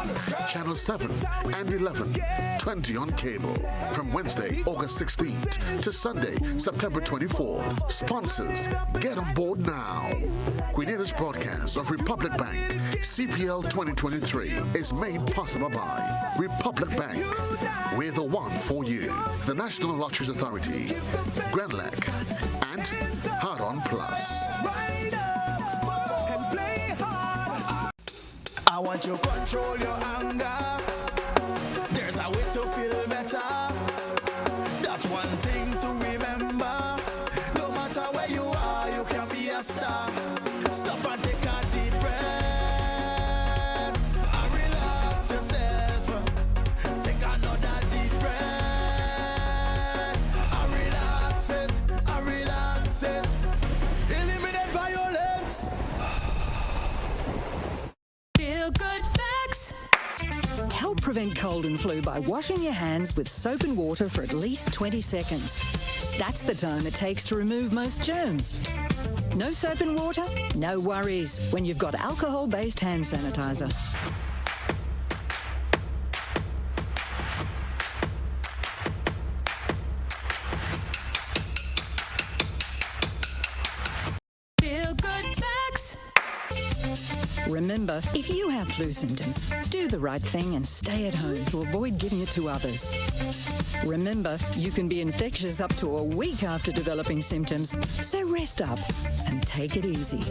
R: Channel 7 and 11, 20 on cable, from Wednesday, August 16th to Sunday, September 24th. Sponsors, get on board now. Grenada's broadcast of Republic Bank CPL 2023 is made possible by Republic Bank. We're the one for you. The National Lotteries Authority, Grenlec, and Hard On Plus.
B: I want to control your anger. There's a way to feel better. That's one thing to remember. No matter where you are, you can be a star. Stop and take a deep breath and relax yourself. Take another deep breath and relax it, and relax it. Eliminate violence.
S: Feel good facts. Help prevent cold and flu by washing your hands with soap and water for at least 20 seconds. That's the time it takes to remove most germs. No soap and water? No worries when you've got alcohol-based hand sanitizer. Feel good facts. Remember, if you have flu symptoms, do the right thing and stay at home to avoid giving it to others. Remember, you can be infectious up to a week after developing symptoms, so rest up and take it easy.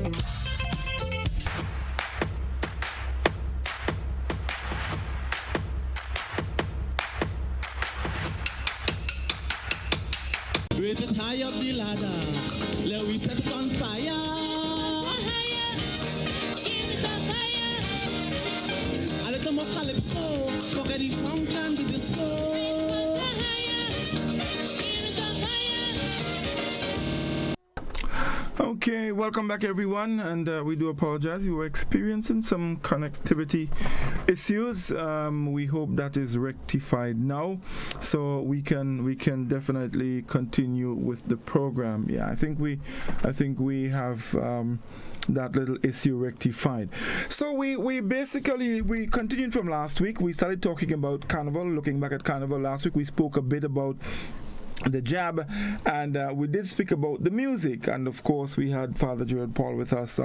B: Raise it high up the ladder. Let we set it on fire. A little more calypso, forget the funk and the disco.
C: Okay, welcome back everyone, and we do apologize. We were experiencing some connectivity issues. We hope that is rectified now, so we can definitely continue with the program. Yeah, I think we have that little issue rectified. So we continued from last week. We started talking about Carnival, looking back at Carnival. Last week we spoke a bit about the jab, and we did speak about the music, and of course we had Father Gerald Paul with us,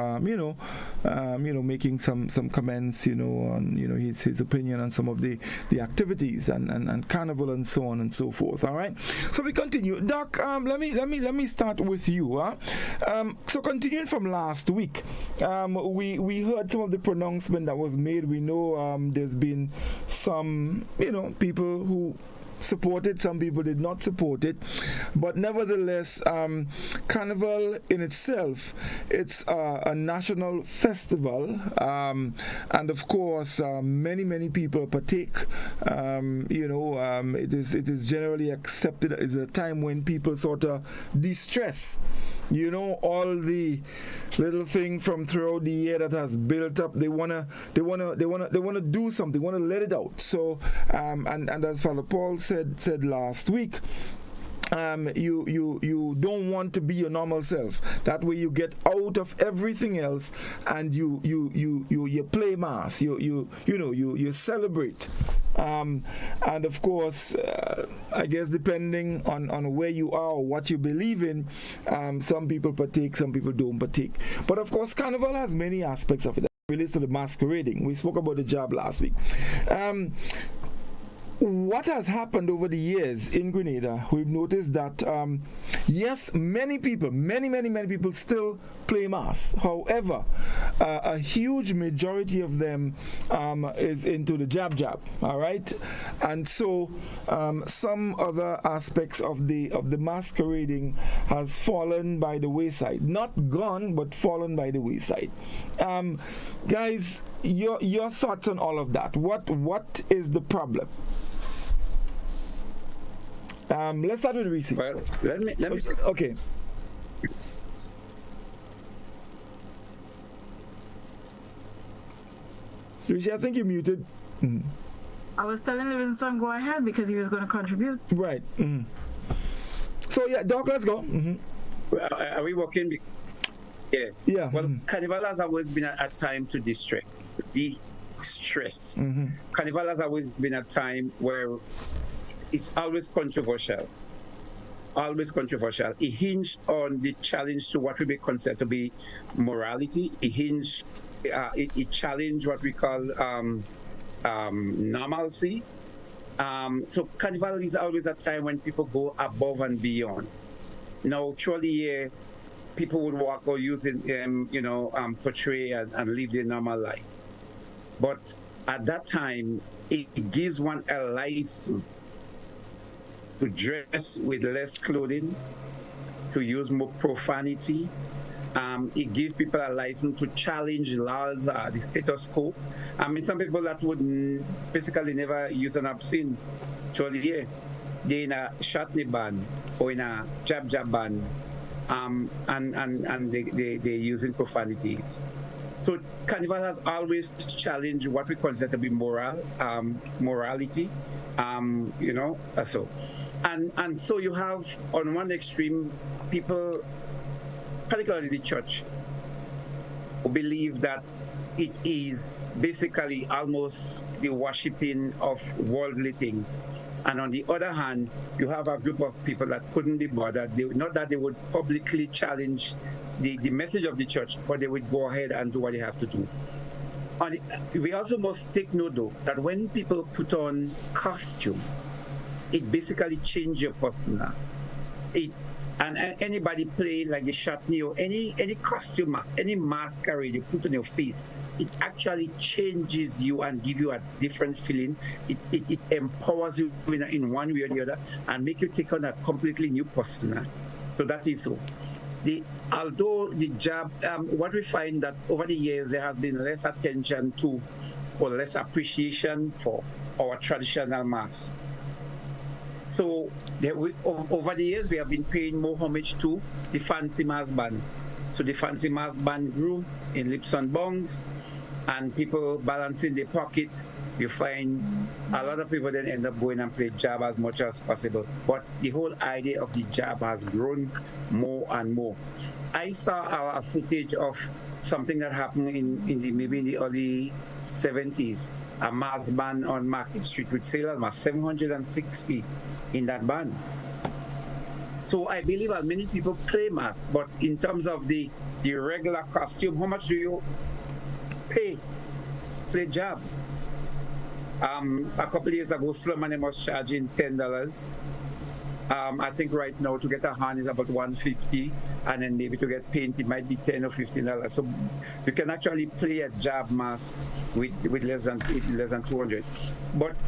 C: making some comments, on his opinion on some of the activities and Carnival and so on and so forth. All right, so we continue. Doc, let me start with you. So continuing from last week, we heard some of the pronouncement that was made. We know there's been some people who support it, some people did not support it. But nevertheless, Carnival in itself, it's a national festival, and of course, many people partake. It is generally accepted as a time when people sort of de-stress. All the little thing from throughout the year that has built up, they wanna do something, wanna let it out. So and as Father Paul said last week, you don't want to be your normal self. That way you get out of everything else and you play mass. You celebrate. And of course, I guess depending on where you are or what you believe in, some people partake, some people don't partake. But of course, Carnival has many aspects of it that relates to the masquerading. We spoke about the jab last week. What has happened over the years in Grenada, we've noticed that, yes, many people still play mass. However, a huge majority of them is into the jab, all right? And so some other aspects of the masquerading has fallen by the wayside. Not gone, but fallen by the wayside. Guys, your thoughts on all of that. What is the problem? Let's start with Reece.
E: Well, let me.
C: Okay. Reece, I think you're muted.
D: I was telling Livingston go ahead because he was going to contribute.
C: Right. So yeah, Doc, let's go.
E: Are we working? Yeah.
C: Yeah.
E: Well, Carnival has always been a time to de-stress. Carnival has always been a time where it's always controversial. It hinged on the challenge to what we may consider to be morality. It challenged what we call normalcy. So Carnival is always a time when people go above and beyond. Now, throughout the year, people would walk or use it, portray and live their normal life. But at that time, it gives one a license to dress with less clothing, to use more profanity. It gives people a license to challenge laws, the status quo. I mean, some people that would basically never use an obscene throughout the year, they're in a shotney ban or in a jab ban, and they're using profanities. So Carnival has always challenged what we consider to be morality, so. And so you have, on one extreme, people, particularly the church, who believe that it is basically almost the worshipping of worldly things. And on the other hand, you have a group of people that couldn't be bothered. Not that they would publicly challenge the message of the church, but they would go ahead and do what they have to do. We also must take note, though, that when people put on costume, it basically changes your persona. And anybody play like the chutney or any costume mask, any masquerade you put on your face, it actually changes you and give you a different feeling. It empowers you in one way or the other and make you take on a completely new persona. So that is so. Although the jab, what we find that over the years there has been less attention to or less appreciation for our traditional mask. So over the years, we have been paying more homage to the fancy mass band. So the fancy mass band grew in leaps and bounds, and people balancing their pocket. You find a lot of people then end up going and play jab as much as possible. But the whole idea of the jab has grown more and more. I saw a footage of something that happened maybe in the early 70s. A mass band on Market Street with sailors mass, 760 in that band. So I believe that many people play mass, but in terms of the regular costume, how much do you play jab? A couple of years ago, Sloman was charging $10. I think right now to get a hand is about $150, and then maybe to get paint it might be $10 or $15. So you can actually play a jab mask with less than $200. But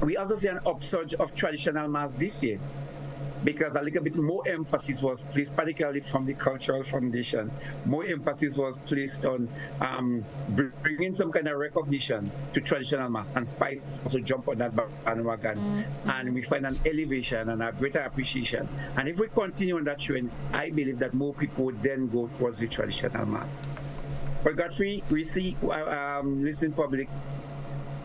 E: We also see an upsurge of traditional mass this year, because a little bit more emphasis was placed, particularly from the Cultural Foundation. More emphasis was placed on bringing some kind of recognition to traditional mass, and Spice also jump on that bandwagon. And we find an elevation and a greater appreciation. And if we continue on that trend, I believe that more people would then go towards the traditional mass. For Godfrey, Reece, listening public,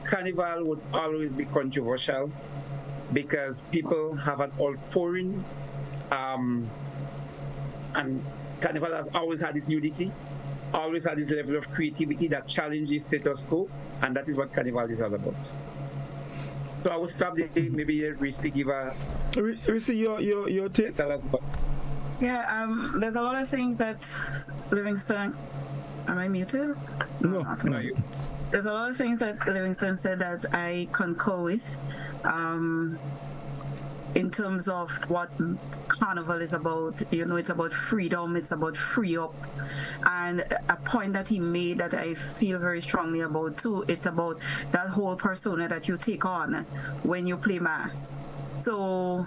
E: Carnival would always be controversial, because people have an outpouring, and Carnival has always had this nudity, always had this level of creativity that challenges status quo, and that is what Carnival is all about. So I will stop there. Maybe Reece give a...
C: Reece, your take?
E: Tell us about.
D: Yeah, there's a lot of things that Livingston... Am I muted?
C: No.
D: There's a lot of things that Livingston said that I concur with, in terms of what Carnival is about. You know, it's about freedom, it's about free up. And a point that he made that I feel very strongly about too, it's about that whole persona that you take on when you play mass. So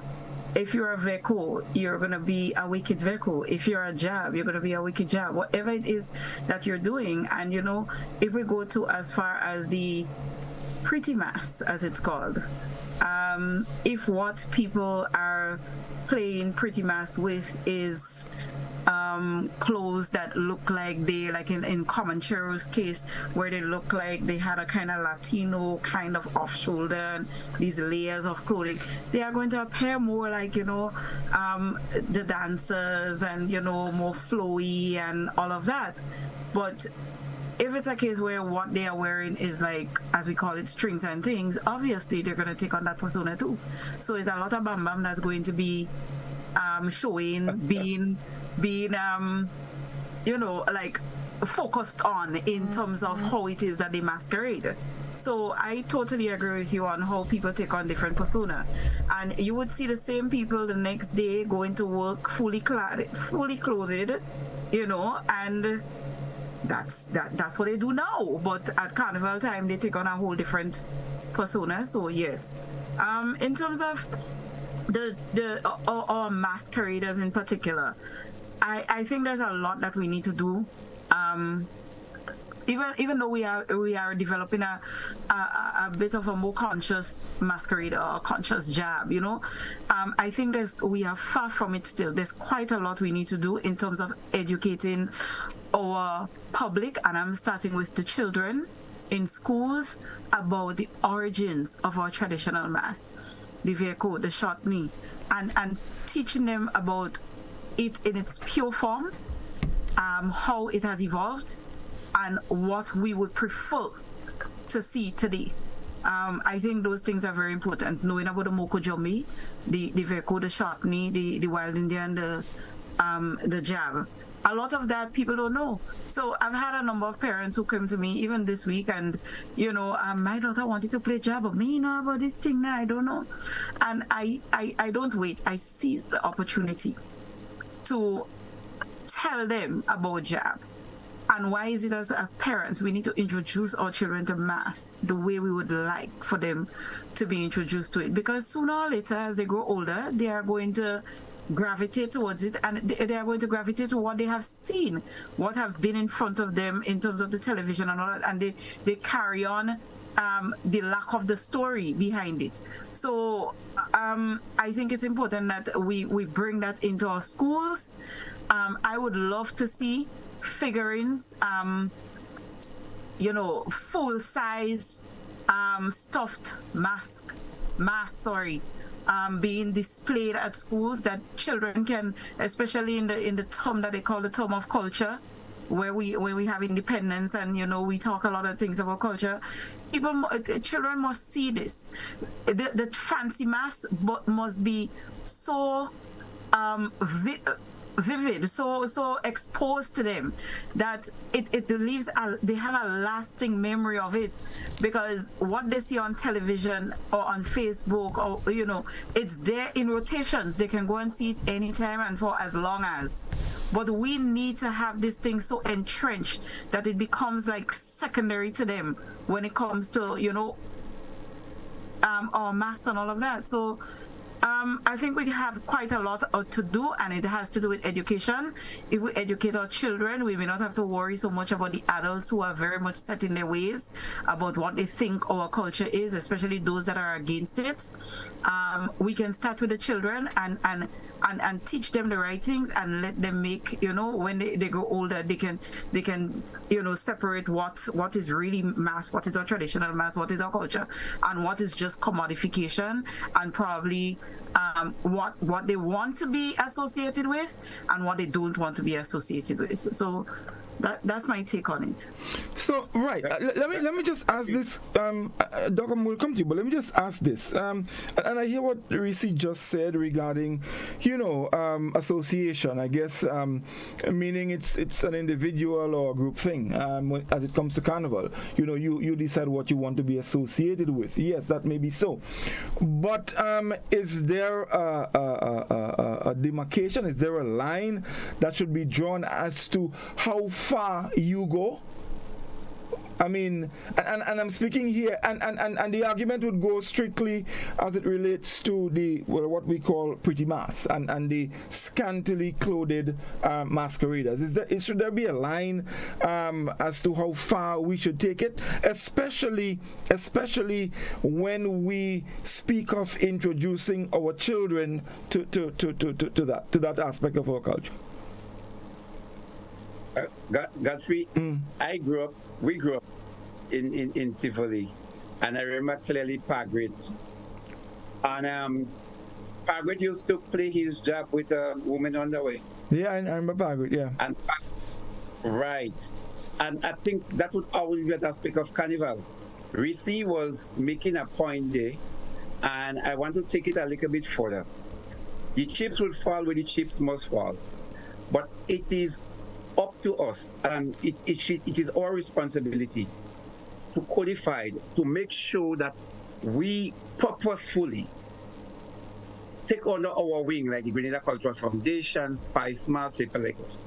D: if you're a Veco, you're going to be a wicked Veco. If you're a jab, you're going to be a wicked jab. Whatever it is that you're doing. And, you know, if we go to as far as the pretty mass, as it's called, if what people are playing pretty mass with is clothes that look like they, like in Comanchero's case, where they look like they had a kind of Latino kind of off shoulder and these layers of clothing, they are going to appear more like, you know, the dancers, and, you know, more flowy and all of that. But if it's a case where what they are wearing is like, as we call it, strings and things, obviously they're going to take on that persona too. So it's a lot of bam bam that's going to be showing, being you know, like focused on in terms of how it is that they masquerade. So I totally agree with you on how people take on different persona, and you would see the same people the next day going to work fully clothed, you know, and that's what they do now. But at Carnival time, they take on a whole different persona. So yes, in terms of our masqueraders in particular, I think there's a lot that we need to do. Even though we are developing a bit of a more conscious masquerade or conscious jab, you know, I think we are far from it still. There's quite a lot we need to do in terms of educating our public, and I'm starting with the children in schools, about the origins of our traditional mass, the Veco, the short knee, and teaching them about it in its pure form, how it has evolved, and what we would prefer to see today. I think those things are very important. Knowing about the Moko Jombi, the Veco, the short knee, the Wild Indian, the jab. A lot of that people don't know. So I've had a number of parents who came to me even this week, and, you know, my daughter wanted to play jab, but me, you know about this thing now, I don't know. And I don't wait. I seize the opportunity to tell them about jab. And why is it, as parents, we need to introduce our children to mass the way we would like for them to be introduced to it? Because sooner or later, as they grow older, they are going to gravitate towards it, and they are going to gravitate to what they have seen, what have been in front of them in terms of the television and all that, and they carry on the lack of the story behind it. So I think it's important that we bring that into our schools. I would love to see figurines, you know, full size stuffed mask, being displayed at schools, that children can, especially in the term that they call the term of culture, where we have independence, and, you know, we talk a lot of things about culture. Children must see this. The fancy mask must be so vivid, so exposed to them that it leaves they have a lasting memory of it, because what they see on television or on Facebook, or, you know, it's there in rotations. They can go and see it anytime and for as long as. But we need to have this thing so entrenched that it becomes like secondary to them when it comes to, you know, our masks and all of that. So I think we have quite a lot to do, and it has to do with education. If we educate our children, we may not have to worry so much about the adults who are very much set in their ways about what they think our culture is, especially those that are against it. We can start with the children and teach them the right things and let them make, when they grow older, they can separate what is really mass, what is our traditional mass, what is our culture, and what is just commodification, and probably what they want to be associated with and what they don't want to be associated with. So that's my take on it.
C: So let me just ask this. Dr. We'll come to you, but let me just ask this. And I hear what Reece just said regarding, association. I guess meaning it's an individual or group thing. As it comes to Carnival, you decide what you want to be associated with. Yes, that may be so. But is there a demarcation? Is there a line that should be drawn as to how far you go? I mean, and I'm speaking here, and the argument would go strictly as it relates to what we call pretty mass and the scantily clothed masqueraders. Should there be a line as to how far we should take it, especially when we speak of introducing our children to that aspect of our culture?
E: Godfrey, we grew up in Tivoli, and I remember clearly Pagrit. And Pagrit used to play his job with a woman on the way.
C: Yeah, I remember Pagrit, yeah.
E: Right. And I think that would always be an aspect of Carnival. Reece was making a point there, and I want to take it a little bit further. The chips will fall where the chips must fall. But it is up to us, and it is our responsibility to codify, to make sure that we purposefully take under our wing, like the Grenada Cultural Foundation, Spice Mass, people like us,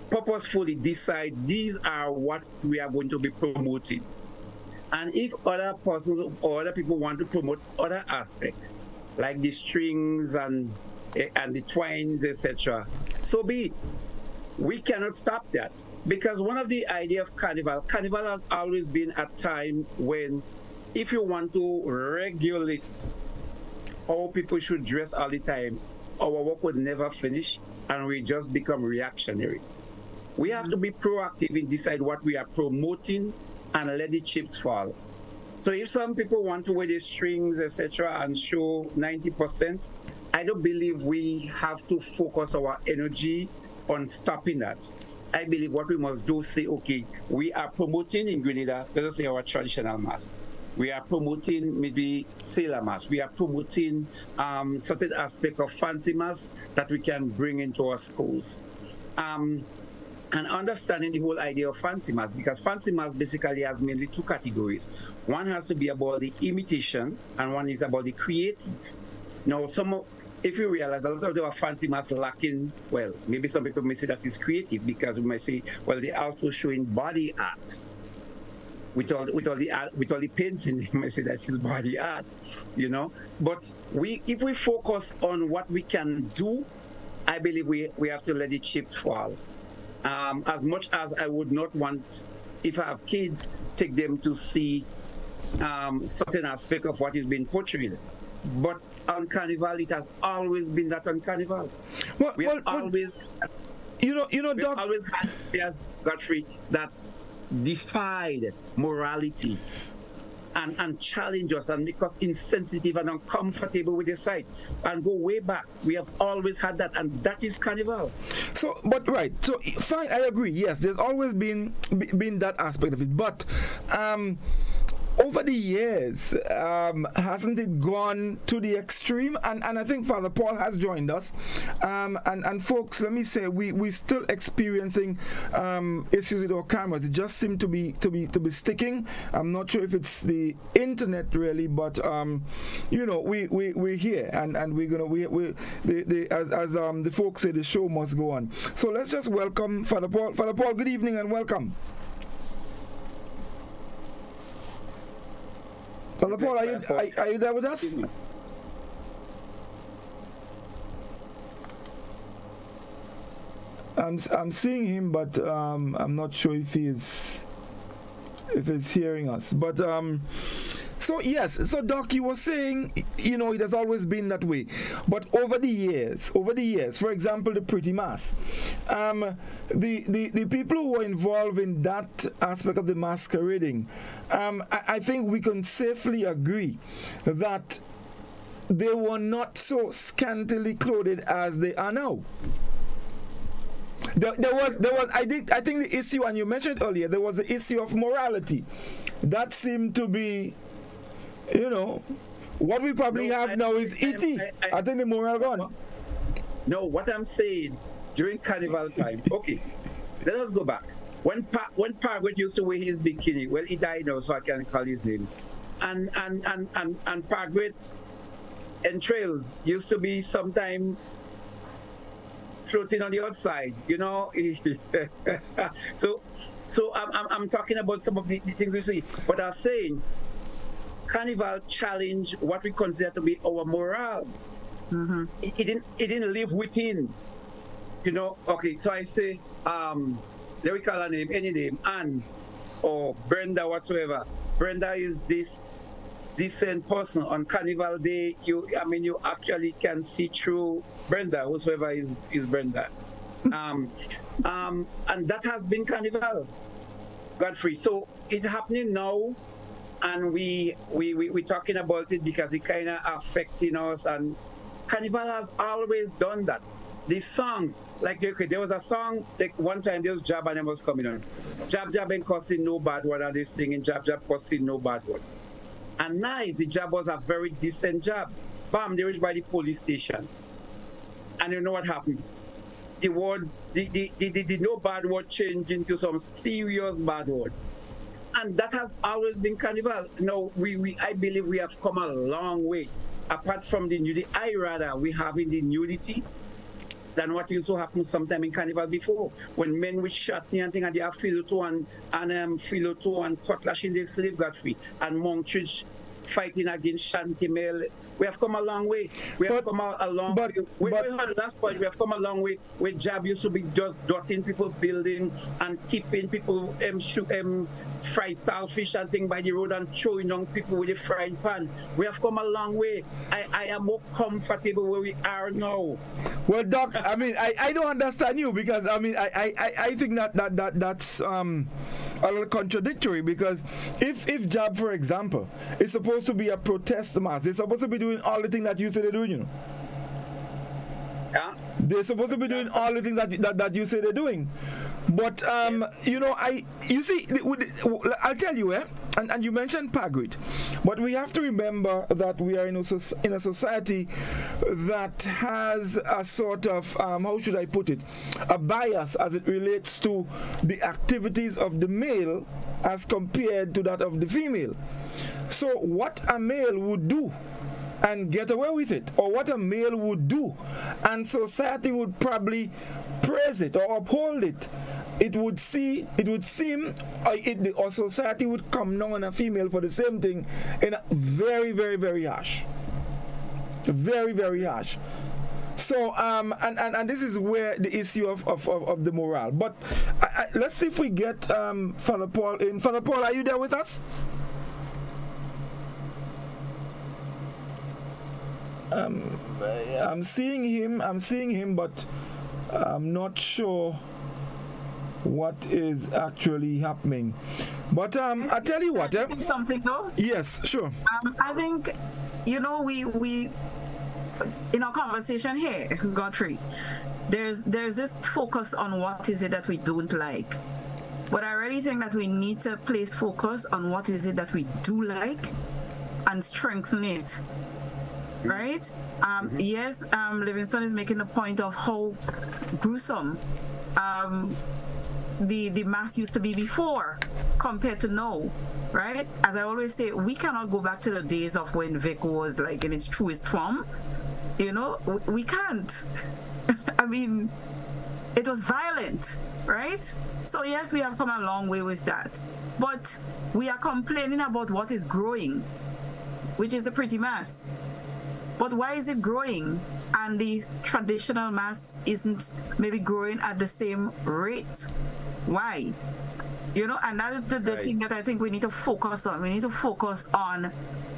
E: purposefully decide these are what we are going to be promoting. And if other persons or other people want to promote other aspects, like the strings and the twines, etc., so be it. We cannot stop that, because one of the idea of Carnival has always been a time when, if you want to regulate how people should dress all the time, our work would never finish and we just become reactionary. We have to be proactive in decide what we are promoting and let the chips fall. So if some people want to wear the strings, etc., and show 90%, I don't believe we have to focus our energy on stopping that. I believe what we must do is say, okay, we are promoting in Grenada, let us say our traditional mass. We are promoting maybe sailor mass. We are promoting certain aspect of fancy mass that we can bring into our schools. And understanding the whole idea of fancy mass, because fancy mass basically has mainly two categories. One has to be about the imitation, and one is about the creative. Now, if you realize a lot of our fancy mass lacking, well, maybe some people may say that is creative, because we might say, well, they're also showing body art. With all the painting, they might say that is body art, But if we focus on what we can do, I believe we have to let the chips fall. As much as I would not want, if I have kids, take them to see certain aspect of what is being portrayed. But on Carnival, it has always been that on Carnival. We have always had players, Godfrey, that defied morality and challenge us and make us insensitive and uncomfortable with the sight and go way back. We have always had that, and that is Carnival.
C: So fine, I agree. Yes, there's always been that aspect of it, but over the years, hasn't it gone to the extreme? And I think Father Paul has joined us. And folks, let me say, we're still experiencing issues with our cameras. It just seems to be sticking. I'm not sure if it's the internet really, but we're here, and we're gonna as the folks say, the show must go on. So let's just welcome Father Paul. Father Paul, good evening and welcome. Father Paul, are you there with us? I'm seeing him, but I'm not sure if he's hearing us. But so yes, so Doc, you were saying, you know, it has always been that way. But over the years, for example, the Pretty Mass, the people who were involved in that aspect of the masquerading, I think we can safely agree that they were not so scantily clothed as they are now. There was I think the issue, and you mentioned earlier, there was the issue of morality. That seemed to be, you know, what we probably have now is E.T. I think the moral gone.
E: No, what I'm saying, during Carnival time, okay, let us go back. When Pargwet used to wear his bikini, well, he died now, so I can't call his name. And Pargwet entrails used to be sometime floating on the outside, you know. so I'm talking about some of the things we see, but I'm saying Carnival challenge what we consider to be our morals. Mm-hmm. It didn't live within, you know. Okay, so I say, let me call her name, any name, Anne or Brenda, whatsoever. Brenda is this decent person. On Carnival Day, you actually can see through Brenda, whosoever is Brenda. And that has been Carnival, Godfrey. So it's happening now, and we're talking about it because it kind of affecting us. And Carnival has always done that. These songs, like, okay, there was a song, like one time there was Jab and them was coming on. Jab ain't cussing no bad word, and they singing Jab cussing no bad word. And nice, the Jab was a very decent job. Bam, they reached by the police station. And you know what happened? The word, the no bad word changed into some serious bad words. And that has always been Carnival. Now, I believe we have come a long way. Apart from the nudity, I rather we have in the nudity than what used to happen sometime in Carnival before, when men with shot and thing, and they have philotto and cutlass in their slave, Godfrey, and Monkridge fighting against Shantimel. We have come a long way. We have come a long way. Last point, we have come a long way where Jab used to be just dotting people building and tiffing people fry saltfish and thing by the road and throwing on people with a frying pan. We have come a long way. I am more comfortable where we are now.
C: Well, Doc, I mean, I don't understand you, because I mean I think that's a little contradictory, because if Jab, for example, is supposed to be a protest mass, they're supposed to be doing all the things that you say they're doing, you know.
E: Yeah.
C: They're supposed to be doing all the things that you say they're doing. But yes. You know, I'll tell you, and you mentioned Pargwet, but we have to remember that we are in a society that has a sort of how should I put it, a bias as it relates to the activities of the male as compared to that of the female. So what a male would do and get away with it, or what a male would do and society would probably praise it or uphold it, it would seem or society would come down on a female for the same thing in a very, very, very harsh. Very, very harsh. So and this is where the issue of the morale. But let's see if we get Father Paul in. Father Paul, are you there with us? I'm seeing him, but I'm not sure what is actually happening. But I tell you what,
D: something though.
C: Yes, sure.
D: I think, you know, we in our conversation here, Godfrey, there's this focus on what is it that we don't like. But I really think that we need to place focus on what is it that we do like and strengthen it. Right? Yes, Livingston is making a point of how gruesome the mass used to be before compared to now, right? As I always say, we cannot go back to the days of when Vic was like in its truest form. You know, we can't. I mean, it was violent, right? So yes, we have come a long way with that. But we are complaining about what is growing. which is a pretty mass. But why is it growing and the traditional mass isn't maybe growing at the same rate? Why? You know, and that is the thing that I think we need to focus on. We need to focus on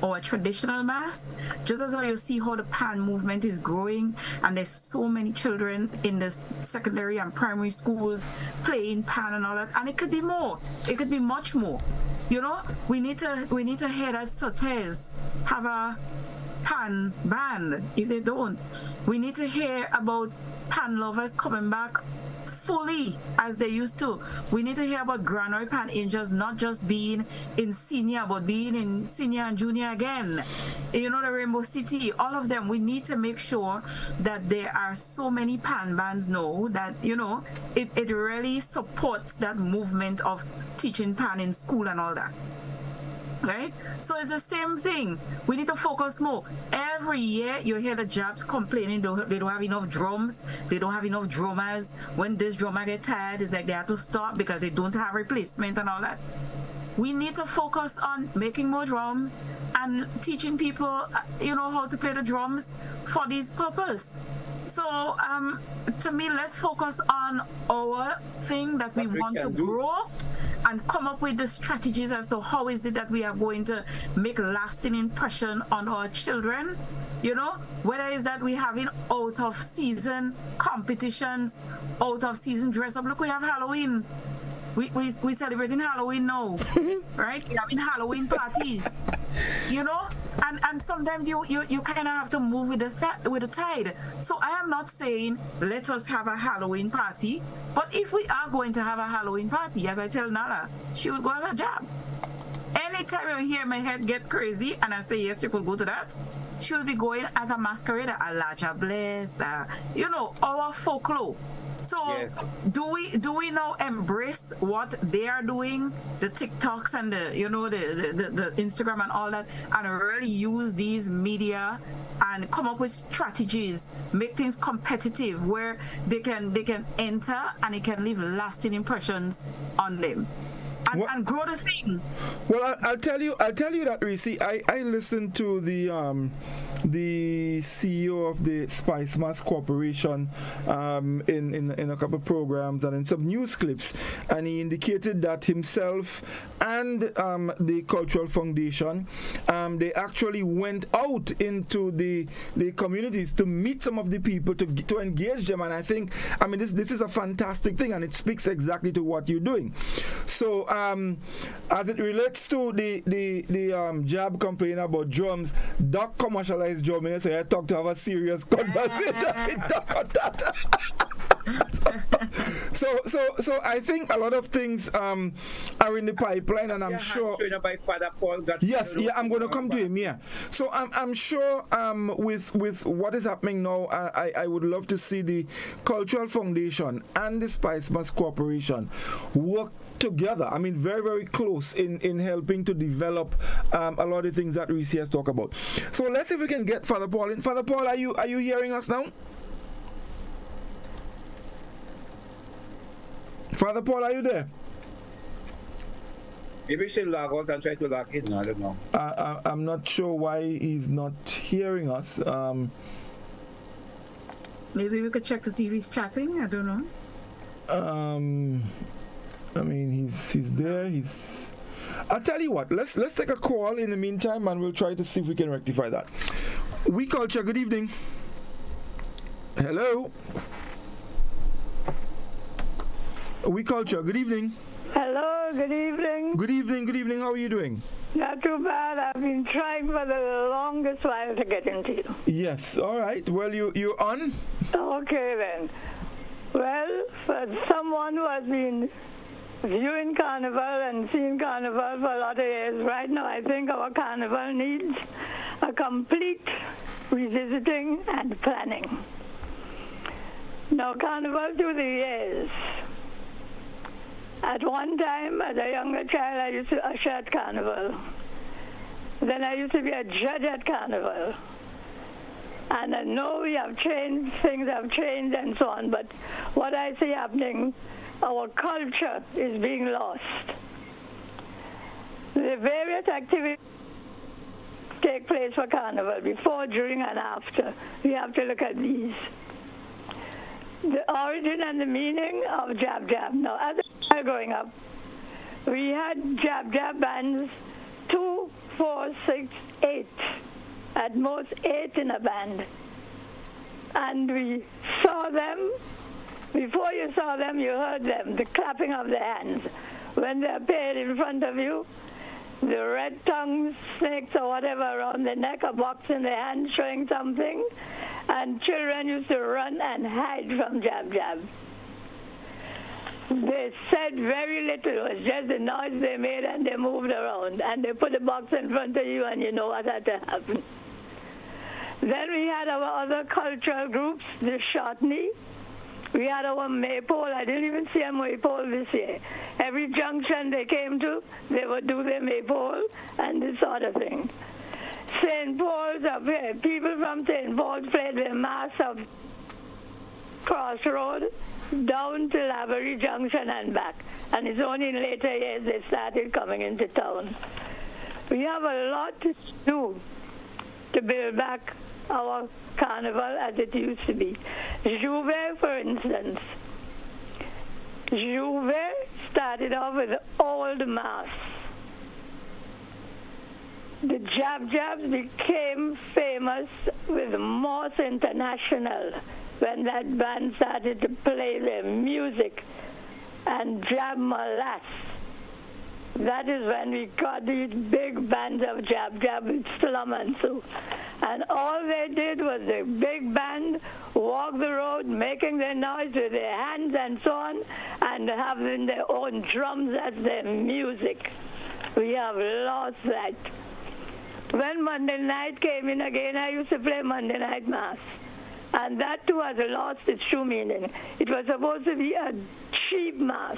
D: our traditional mass. Just as how you see how the pan movement is growing, and there's so many children in the secondary and primary schools playing pan and all that, and it could be more. It could be much more. You know, we need to hear that Sotes have a pan band. If they don't, we need to hear about pan lovers coming back fully as they used to. We need to hear about Granary Pan Angels not just being in senior, but being in senior and junior again. You know, the Rainbow City, all of them. We need to make sure that there are so many pan bands now that, you know, it really supports that movement of teaching pan in school and all that. Right? So it's the same thing. We need to focus more. Every year you hear the jobs complaining they don't have enough drums, they don't have enough drummers. When this drummer get tired, it's like they have to stop because they don't have replacement and all that. We need to focus on making more drums and teaching people, you know, how to play the drums for this purpose. So to me, let's focus on our thing that we want to grow and come up with the strategies as to how is it that we are going to make lasting impression on our children. You know, whether it's that we're having out of season competitions, out of season dress up. Look, we have Halloween. We celebrating Halloween now, right? We're having Halloween parties, you know, and sometimes you kind of have to move with the tide. So I am not saying let us have a Halloween party, but if we are going to have a Halloween party, as I tell Nala, she would go as a job. Anytime you hear my head get crazy and I say yes, you could go to that, she will be going as a masquerader, a Laja Bless, you know, our folklore. So yes. do we now embrace what they are doing, the TikToks and the, you know, the Instagram and all that, and really use these media and come up with strategies, make things competitive where they can enter and it can leave lasting impressions on them. And grow the thing.
C: Well, I'll tell you that, Reece, I listened to the CEO of the Spice Mass Corporation in a couple of programs and in some news clips, and he indicated that himself and the Cultural Foundation, they actually went out into the communities to meet some of the people to engage them, and I think, I mean, this is a fantastic thing, and it speaks exactly to what you're doing. So as it relates to the job complaining about drums, Doc commercialized drum, so I talk to have a serious conversation with Doc on that. So I think a lot of things are in the pipeline, and I'm sure.
E: By Father Paul
C: yes, yeah, I'm going to come to him. Yeah, so I'm sure with what is happening now, I would love to see the Cultural Foundation and the Spice Mass Corporation work together. I mean, very, very close in helping to develop a lot of things that Reece has talked about. So let's see if we can get Father Paul in. Father Paul, are you hearing us now? Father Paul, are you there?
E: Maybe we should log out and try to log in. I don't know.
C: I'm not sure why he's not hearing us.
D: Maybe we could check to see if he's chatting. I don't know.
C: I mean, he's there. I'll tell you what. Let's take a call in the meantime, and we'll try to see if we can rectify that. Oui Culture. Good evening. Hello. Oui Culture. Good evening.
T: Hello. Good evening.
C: Good evening. Good evening. How are you doing?
T: Not too bad. I've been trying for the longest while to get into you.
C: Yes. All right. Well, you're on.
T: Okay then. Well, for someone who has been viewing Carnival and seeing Carnival for a lot of years, right now I think our Carnival needs a complete revisiting and planning. Now, Carnival through the years. At one time, as a younger child, I used to usher at Carnival. Then I used to be a judge at Carnival. And I know we have changed, things have changed and so on, but what I see happening, our culture is being lost. The various activities take place for Carnival, before, during, and after. We have to look at these. The origin and the meaning of Jab Jab. Now, as I was growing up, we had Jab Jab bands, 2, 4, 6, 8. At most 8 in a band. And we saw them. Before you saw them, you heard them, the clapping of the hands. When they appeared in front of you, the red tongues, snakes or whatever around the neck, a box in the hand showing something, and children used to run and hide from Jab Jab. They said very little. It was just the noise they made and they moved around. And they put the box in front of you and you know what had to happen. Then we had our other cultural groups, the Shotney. We had our maypole. I didn't even see a maypole this year. Every junction they came to, they would do their maypole and this sort of thing. St. Paul's up here. People from St. Paul's played their mass of Crossroad down to Lavery Junction and back. And it's only in later years they started coming into town. We have a lot to do to build back our carnival as it used to be. Juve, for instance. Juve started off with the old mass. The Jab Jabs became famous with Morse International when that band started to play their music and Jab Molas. That is when we got these big bands of Jab Jab with Slum and so. And all they did was the big band walk the road, making their noise with their hands and so on, and having their own drums as their music. We have lost that. When Monday night came in again, I used to play Monday night mass. And that too has lost its true meaning. It was supposed to be a cheap mass.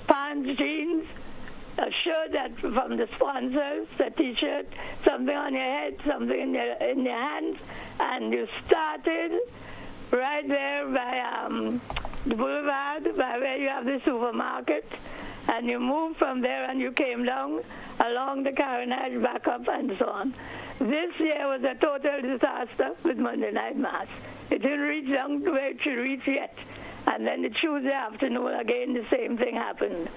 T: Pants, jeans, a shirt that from the sponsors, a t-shirt, something on your head, something in your hands, and you started right there by the boulevard, by where you have the supermarket, and you moved from there and you came down along the Carnival back up and so on. This year was a total disaster with Monday Night Mass. It didn't reach down to where it should reach yet. And then the Tuesday afternoon, again, the same thing happened.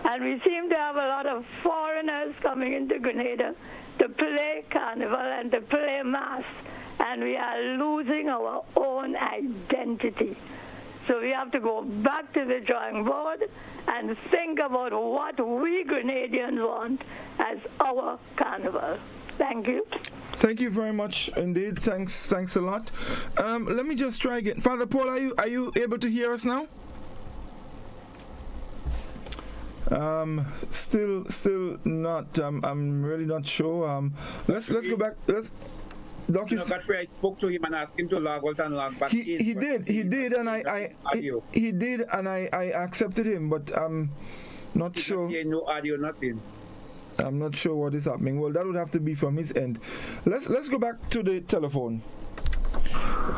T: And we seem to have a lot of foreigners coming into Grenada to play Carnival and to play Mass. And we are losing our own identity. So we have to go back to the drawing board and think about what we Grenadians want as our Carnival. Thank you.
C: Thank you very much indeed. Thanks a lot. Let me just try again. Father Paul, are you able to hear us now? Still not. I'm really not sure. Let's go back.
E: Godfrey, I spoke to him and asked him to log out and log back in.
C: He did, and I accepted him, but I'm not sure.
E: No audio, nothing.
C: I'm not sure what is happening. Well, that would have to be from his end. Let's go back to the telephone.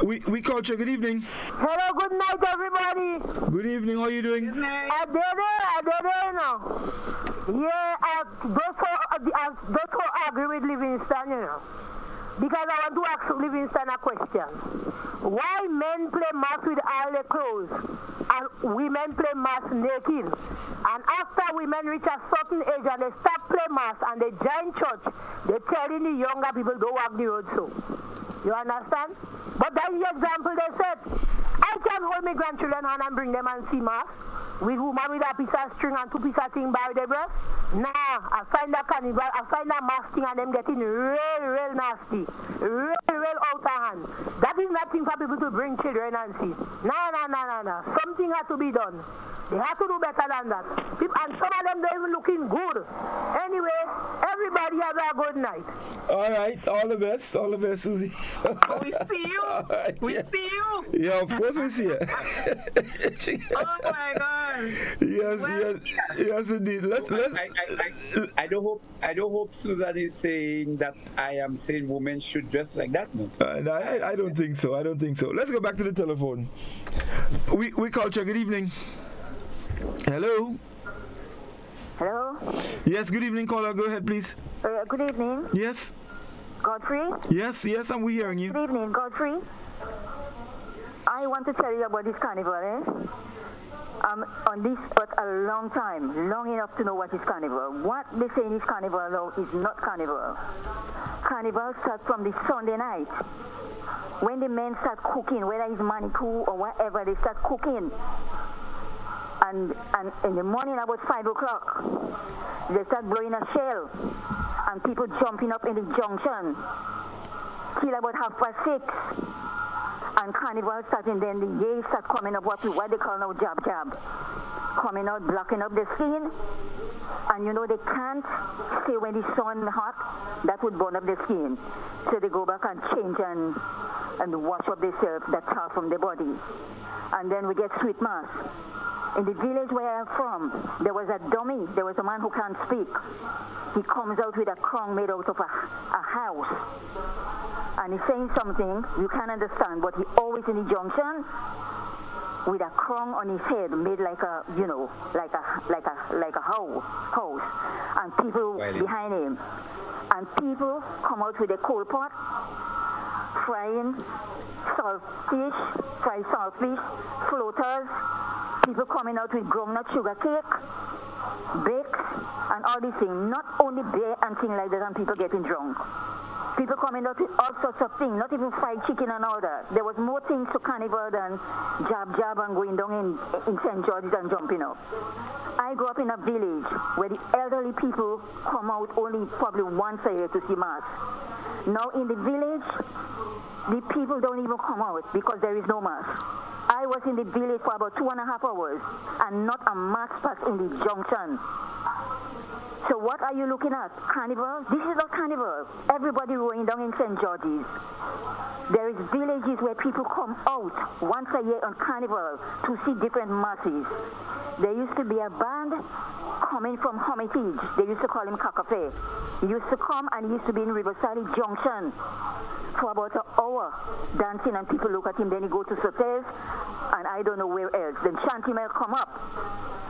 C: We Culture, good evening.
U: Hello, good night, everybody.
C: Good evening, how are you doing?
U: I did it now. Yeah, those who agree with Livingston, you know. Because I want to ask Livingston a question. Why men play mass with all their clothes and women play mass naked? And after women reach a certain age and they stop playing mass and they join church, they're telling the younger people don't walk the road so. You understand? But that's the example they said. I can hold my grandchildren hand and bring them and see mass with woman with a piece of string and 2 pieces of thing by their breast. Nah, I find a carnival, I find a mass thing and them getting real nasty. Real out of hand. That is nothing for people to bring children and see. No. Something has to be done. They have to do better than that. And some of them, they're even looking good. Anyway, everybody have a good night.
C: All right, all the best, Susie.
D: We see you. Right, we see you.
C: Yeah, of course we see you.
D: Oh my God.
C: Yes, indeed.
E: I don't hope Susan is saying that I am saying women should dress like that. No,
C: I don't think so. Let's go back to the telephone. We Culture, good evening. Hello.
U: Hello.
C: Yes, good evening, caller. Go ahead, please.
U: Good evening.
C: Yes.
U: Godfrey?
C: Yes, and we're hearing you.
U: Good evening, Godfrey. I want to tell you about this carnival, I'm on this earth a long time, long enough to know what is carnival. What they say is carnival now is not carnival. Carnival starts from the Sunday night. When the men start cooking, whether it's manicure or whatever, they start cooking. And in the morning about 5 o'clock, they start blowing a shell. And people jumping up in the junction till about 6:30. And carnival starting, then the gays start coming up, what they call now jab. Coming out, blocking up the skin. And you know they can't stay when the sun hot, that would burn up the skin. So they go back and change and wash up themselves, that tar from their body. And then we get sweet mass. In the village where I'm from, there was a dummy. There was a man who can't speak. He comes out with a crown made out of a house. And he's saying something you can't understand, but he always in the junction with a crown on his head made like a, like a house. And people behind him. And people come out with a coal pot, fried saltfish, floaters, people coming out with groundnut sugar cake, bakes, and all these things. Not only beer and things like that, and people getting drunk. People coming out with all sorts of things, not even fried chicken and all that. There was more things to carnival than jab and going down in St. George's and jumping up. I grew up in a village where the elderly people come out only probably once a year to see mass. Now in the village, the people don't even come out because there is no mass. I was in the village for about 2.5 hours and not a mass pass in the junction. So what are you looking at? Carnival? This is not carnival. Everybody going down in St. George's. There is villages where people come out once a year on carnival to see different masses. There used to be a band coming from Hermitage. They used to call him Cacafe. He used to come and he used to be in Riverside Junction for about an hour dancing, and people look at him. Then he go to Sotes and I don't know where else. Then Chantimel come up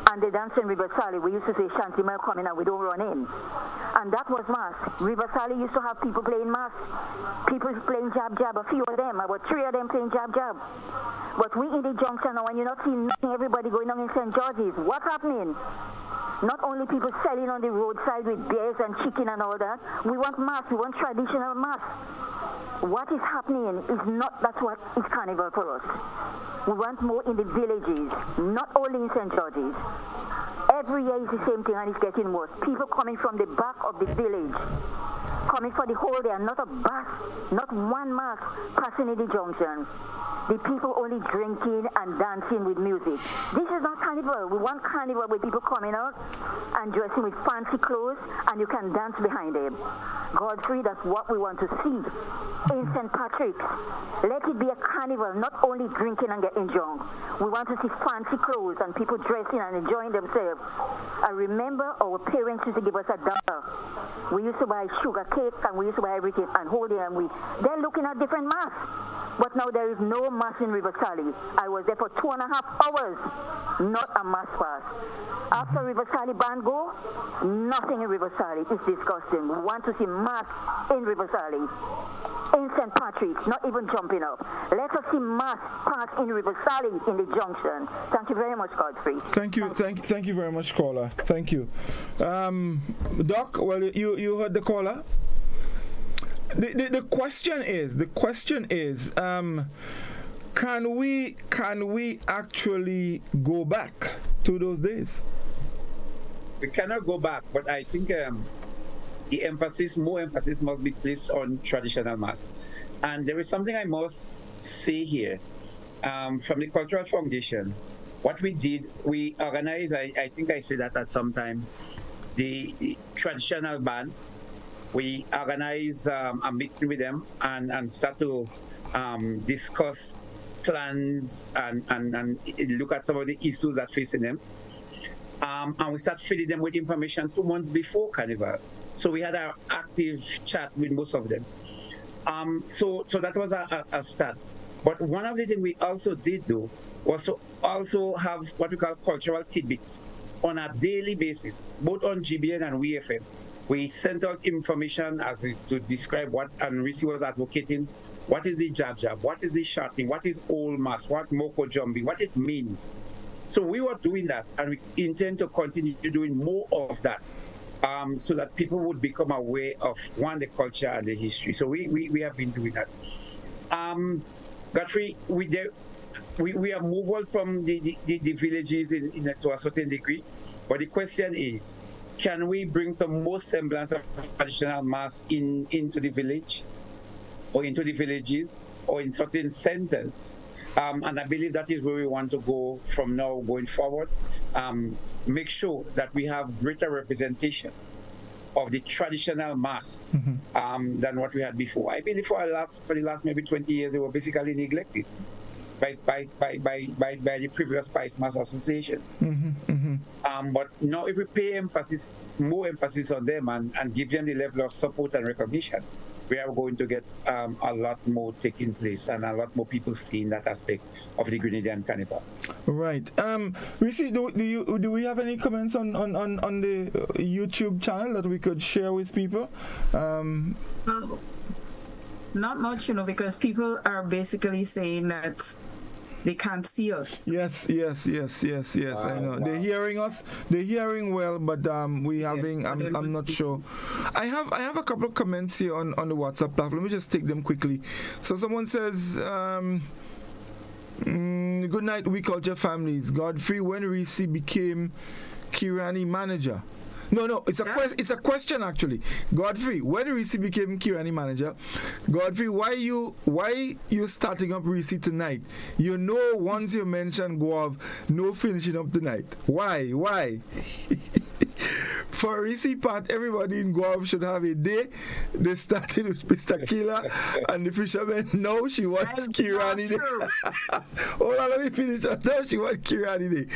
U: and they dance in Riverside. We used to say Chantimel coming and we don't run in. And that was mass. Riverside used to have people playing mass. People playing jab, a few of them, about 3 of them playing jab. But we in the junction now, and you're not seeing nothing, everybody going on in St. George's. What's happening? Not only people selling on the roadside with beers and chicken and all that. We want mass. We want traditional mass. What is happening is not, that's what is carnival for us. We want more in the villages, not only in St. George's. Every year is the same thing and it's getting worse. People coming from the back of the village, coming for the whole day, and not a bus, not one mass passing in the junction. The people only drinking and dancing with music. This is not carnival. We want carnival with people coming out and dressing with fancy clothes and you can dance behind them. Godfrey, that's what we want to see in St. Patrick's. Let it be a carnival, not only drinking and getting drunk. We want to see fancy clothes and people dressing and enjoying themselves. I remember our parents used to give us $1. We used to buy sugar cakes and we used to buy everything and hold it, and they're looking at different mass. But now there is no mass in Riverside. I was there for 2.5 hours, not a mass pass. After Riverside band go, nothing in Riverside. It's disgusting. We want to see mass in Riverside, in St. Patrick's, not even jumping up. Let us see mass pass in Riverside in the junction. Thank you very much, Godfrey.
C: Thank you very much, caller. Thank you. Doc, well, you heard the caller. The question is, can we actually go back to those days?
E: We cannot go back, but I think more emphasis must be placed on traditional mass. And there is something I must say here. From the Cultural Foundation, what we did, we organized, I think I said that at some time, the traditional band. We organize a meeting with them and start to discuss plans and look at some of the issues that facing them. And we start feeding them with information 2 months before Carnival. So we had an active chat with most of them. So that was a start. But one of the things we also did do was to also have what we call cultural tidbits on a daily basis, both on GBN and WeFM. We sent out information as is to describe what, and Reece was advocating, what is the jab, what is the shortening, what is old mass, what moko jumbi, what it means. So we were doing that, and we intend to continue doing more of that, so that people would become aware of, one, the culture and the history. So we have been doing that. Godfrey, we have moved on from the villages to a certain degree, but the question is, can we bring some more semblance of traditional mass into the village, or into the villages, or in certain centers? And I believe that is where we want to go from now going forward. Make sure that we have greater representation of the traditional mass than what we had before. I believe for the last maybe 20 years, they were basically neglected by the previous Spice Mass associations. But now if we pay more emphasis on them and give them the level of support and recognition, we are going to get a lot more taking place and a lot more people seeing that aspect of the Grenadian Carnival.
C: Right. Reece, do we have any comments on the YouTube channel that we could share with people?
D: Well, not much, because people are basically saying that they can't see us.
C: Yes. I know. Wow. They're hearing us. They're hearing well, but we having. I'm not sure. I have a couple of comments here on the WhatsApp platform. Let me just take them quickly. So someone says, "Good night, We Culture families. Godfrey, when Reece became Kirani manager." No, it's a question actually. Godfrey, when Reece became Kirani manager, Godfrey, why you starting up Reece tonight? Once you mention Guav, no finishing up tonight. Why? For Reece part, everybody in Guav should have a day. They started with Mr. Killer and the fisherman. No, she wants Kirani Day. Hold on, let me finish. No, she wants Kirani Day.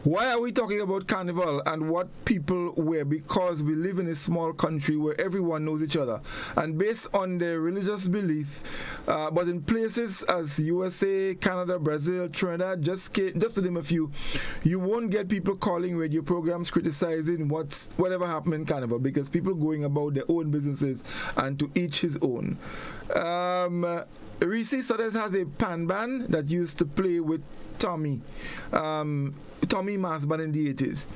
C: Why are we talking about Carnival and what people wear? Because we live in a small country where everyone knows each other. And based on their religious belief, but in places as USA, Canada, Brazil, Trinidad, just to name a few, you won't get people calling radio programs criticizing whatever happened in Carnival, because people going about their own businesses and to each his own. Reece Sutters has a pan band that used to play with Tommy Mass band in the 80s.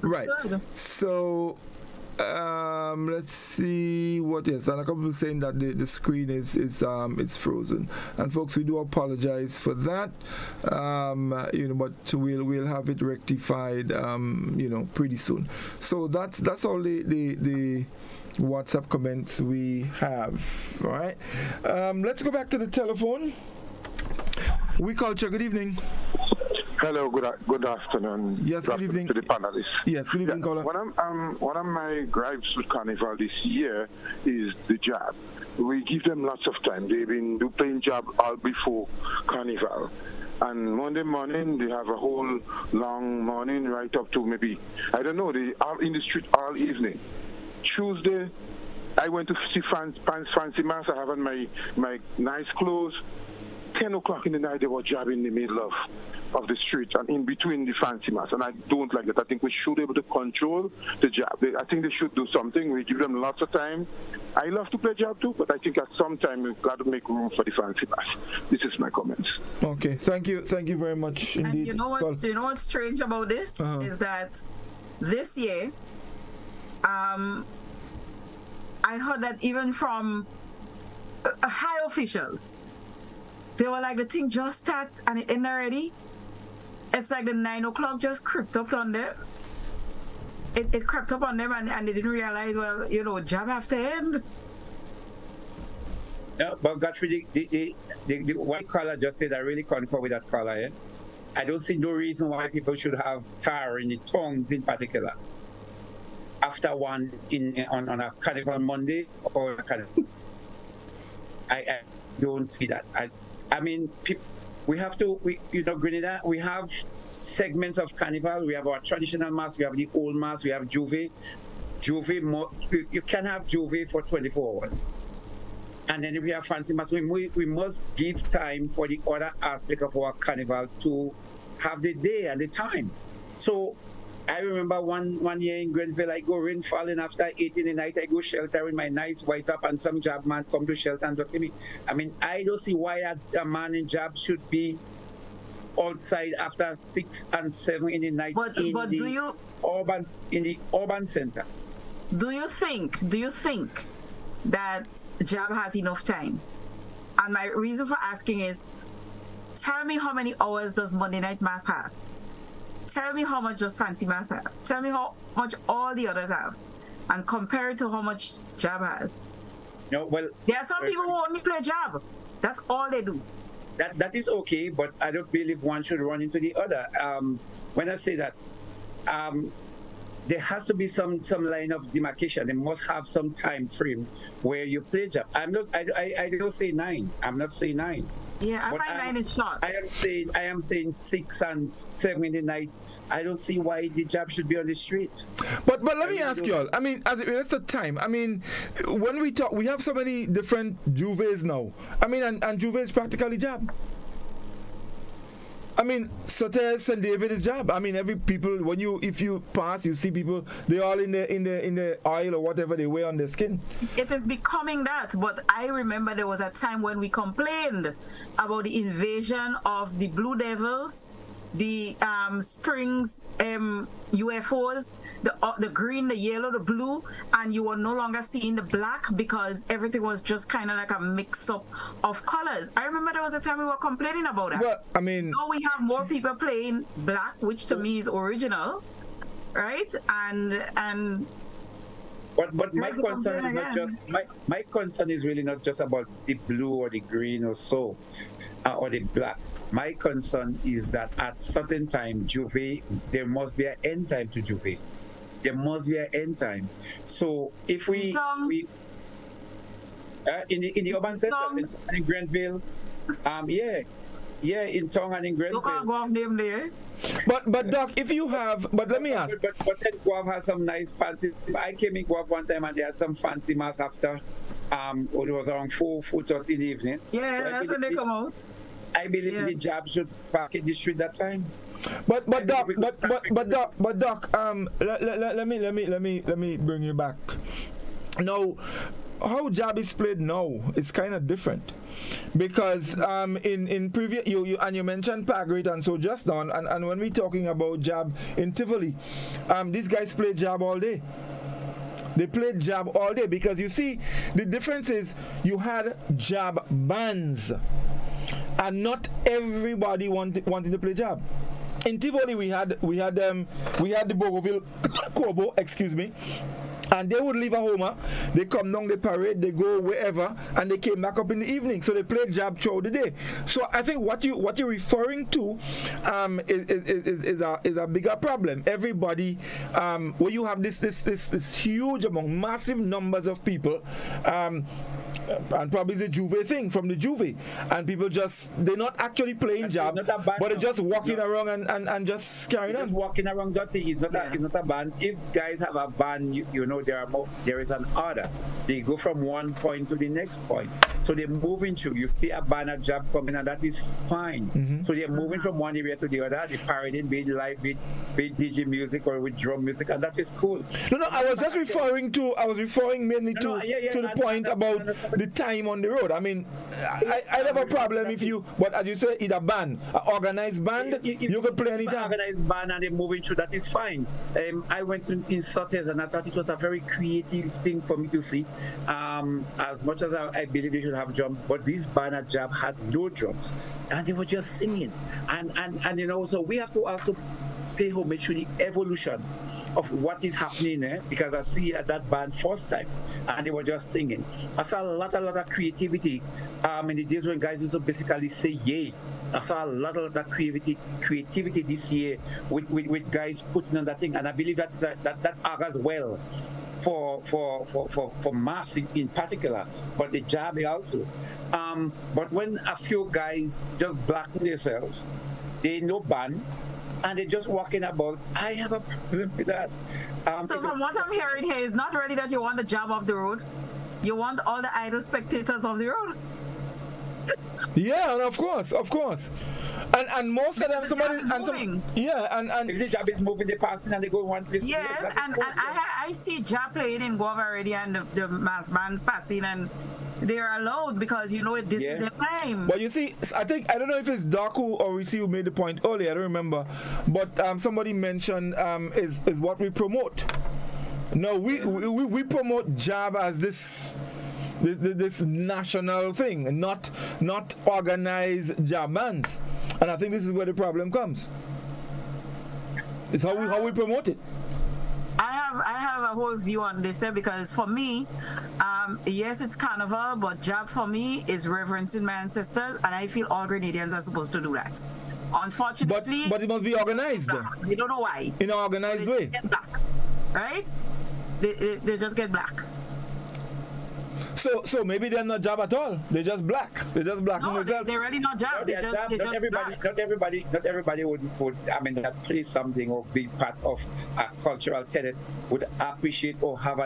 C: Right. So let's see what else. And a couple people saying that the screen is frozen. And folks, we do apologize for that. But we'll have it rectified pretty soon. So that's all the WhatsApp comments we have. All right. Let's go back to the telephone. We Culture, good evening.
I: Hello, good afternoon.
C: Yes, good evening
I: to the panelists.
C: Yes, good evening, caller.
I: One of my gripes with Carnival this year is the jab. We give them lots of time. They've been playing jab all before Carnival. And Monday morning, they have a whole long morning right up to maybe, I don't know, they are in the street all evening. Tuesday, I went to see Fancy Mass. I have on my nice clothes. 10 o'clock in the night, they were jabbing in the middle of the street and in between the Fancy Mass. And I don't like that. I think we should be able to control the jab. I think they should do something. We give them lots of time. I love to play jab too, but I think at some time we've got to make room for the Fancy Mass. This is my comments.
C: Okay, thank you very much indeed.
D: And you know what's strange about this is that this year, I heard that even from high officials, they were like, the thing just starts and it ended already. It's like the 9 o'clock just crept up on them. It crept up on them and they didn't realize, jab after end.
E: No, but Godfrey, the white caller just said, I really concur with that caller. Eh? I don't see no reason why people should have tar in the tongues in particular after one on a Carnival Monday or a Carnival. I don't see that. I mean, we have to, Grenada, we have segments of Carnival. We have our traditional mass, we have the old mass, we have Juve. You can have Juve for 24 hours. And then if we have Fancy Mass, we must give time for the other aspect of our Carnival to have the day and the time. So I remember one year in Grenville, I go rain falling after 8 in the night, I go shelter with my nice white top, and some job man come to shelter and talk to me. I mean, I don't see why a man in job should be outside after 6 and 7 in the night in the urban center.
D: Do you think that job has enough time? And my reason for asking is, tell me how many hours does Monday Night Mass have? Tell me how much does Fancy Mass have? Tell me how much all the others have, and compare it to how much job has.
E: No, well,
D: there are some people who only play job. That's all they do.
E: That is okay, but I don't believe one should run into the other. When I say that, there has to be some line of demarcation. They must have some time frame where you play job. I don't say 9. I'm not saying 9.
D: Yeah, I find 9 is short.
E: I am saying 6 and 7 in the night. I don't see why the job should be on the street.
C: But let me ask you all. I mean, as it relates to time, I mean, when we talk, we have so many different Juves now. I mean, and Juve is practically job. I mean, Sotes, St. David is job. I mean, if you pass, you see people, they're all in the oil or whatever they wear on their skin.
D: It is becoming that, but I remember there was a time when we complained about the invasion of the Blue Devils, the Springs UFOs, the green, the yellow, the blue, and you were no longer seeing the black because everything was just kind of like a mix-up of colors. I remember there was a time we were complaining about that.
C: Well, I mean,
D: now we have more people playing black, which to me is original, right? And
E: But my concern is not just my concern is really not just about the blue or the green or so, or the black. My concern is that at certain time, Juve, there must be an end time to Juve. There must be an end time. So if we in the urban centers in Grenville, in Tong and in Grenville.
D: You can't go off them there.
C: But Doc, if you have, but let me ask.
E: But then Guav has some nice fancy. I came in Guav one time and they had some fancy mass after. It was around 4:30 in the evening.
D: Yeah, so that's when they come out.
E: I believe the job should park in the street that time.
C: But Doc, let me bring you back. Now, how job is played now is kind of different, because in previous you mentioned Park and so just now, and when we talking about job in Tivoli, these guys play job all day. They played job all day, because you see the difference is you had job bands, and not everybody wanted to play job. In Tivoli we had the Bogoville Kobo, excuse me. And they would leave a home, they come down the parade, they go wherever, and they came back up in the evening. So they played job throughout the day. So I think what you're referring to is a bigger problem. Everybody, where you have this huge amount, massive numbers of people, and probably the Juve thing from the Juve, and people they're not actually playing job, but they're just walking around and just carrying on.
E: Just walking around, dirty. It's not a band. If guys have a band, you know there is an order. They go from one point to the next point, so they're moving through. You see a band, a job coming, and that is fine. Mm-hmm. So they're moving from one area to the other. They're parading, be it live, be it DJ music or with drum music, and that is cool.
C: No, I was referring mainly to the point about the time on the road. I mean, I have a problem if you, but as you say, it's a band, an organized band, you could play anytime.
E: Organized band and they're moving through, that is fine. I went in Sotes and I thought it was a very creative thing for me to see. As much as I believe they should have drums, but this band at Jab had no drums, and they were just singing. And you know, so we have to also pay homage to the evolution of what is happening there, because I see that band first time and they were just singing. I saw a lot of creativity in the days when guys used to basically say yay. I saw a lot of creativity this year with guys putting on that thing, and I believe that augurs well for mass in particular, but the job also. But when a few guys just blacken themselves, they no band, and they're just walking about, I have a problem with that.
D: So from what I'm hearing here, it's not really that you want the job off the road. You want all the idle spectators off the road.
C: Yeah, and of course. And most of them, somebody, and some, yeah, and
E: if the job is moving, they passing and they go one place.
D: Yes, and I see job playing in Guava already, and the mass man's passing, and they're allowed because this is their time.
C: But you see, I don't know if it's Daku or Reece who made the point earlier. I don't remember, but somebody mentioned is what we promote. No, we promote job as this national thing, not organized job bands, and I think this is where the problem comes. It's how we promote it.
D: I have a whole view on this because for me, yes, it's carnival, but job for me is reverencing my ancestors, and I feel all Grenadians are supposed to do that. Unfortunately,
C: but it must be organized.
D: We don't know why.
C: In an organized way.
D: Get black, right? They just get black.
C: So maybe they're not job at all. They're just black. They're just black
D: no,
C: themselves.
D: They're really not job. They're just
E: not everybody would that plays something or be part of a cultural tenet would appreciate or have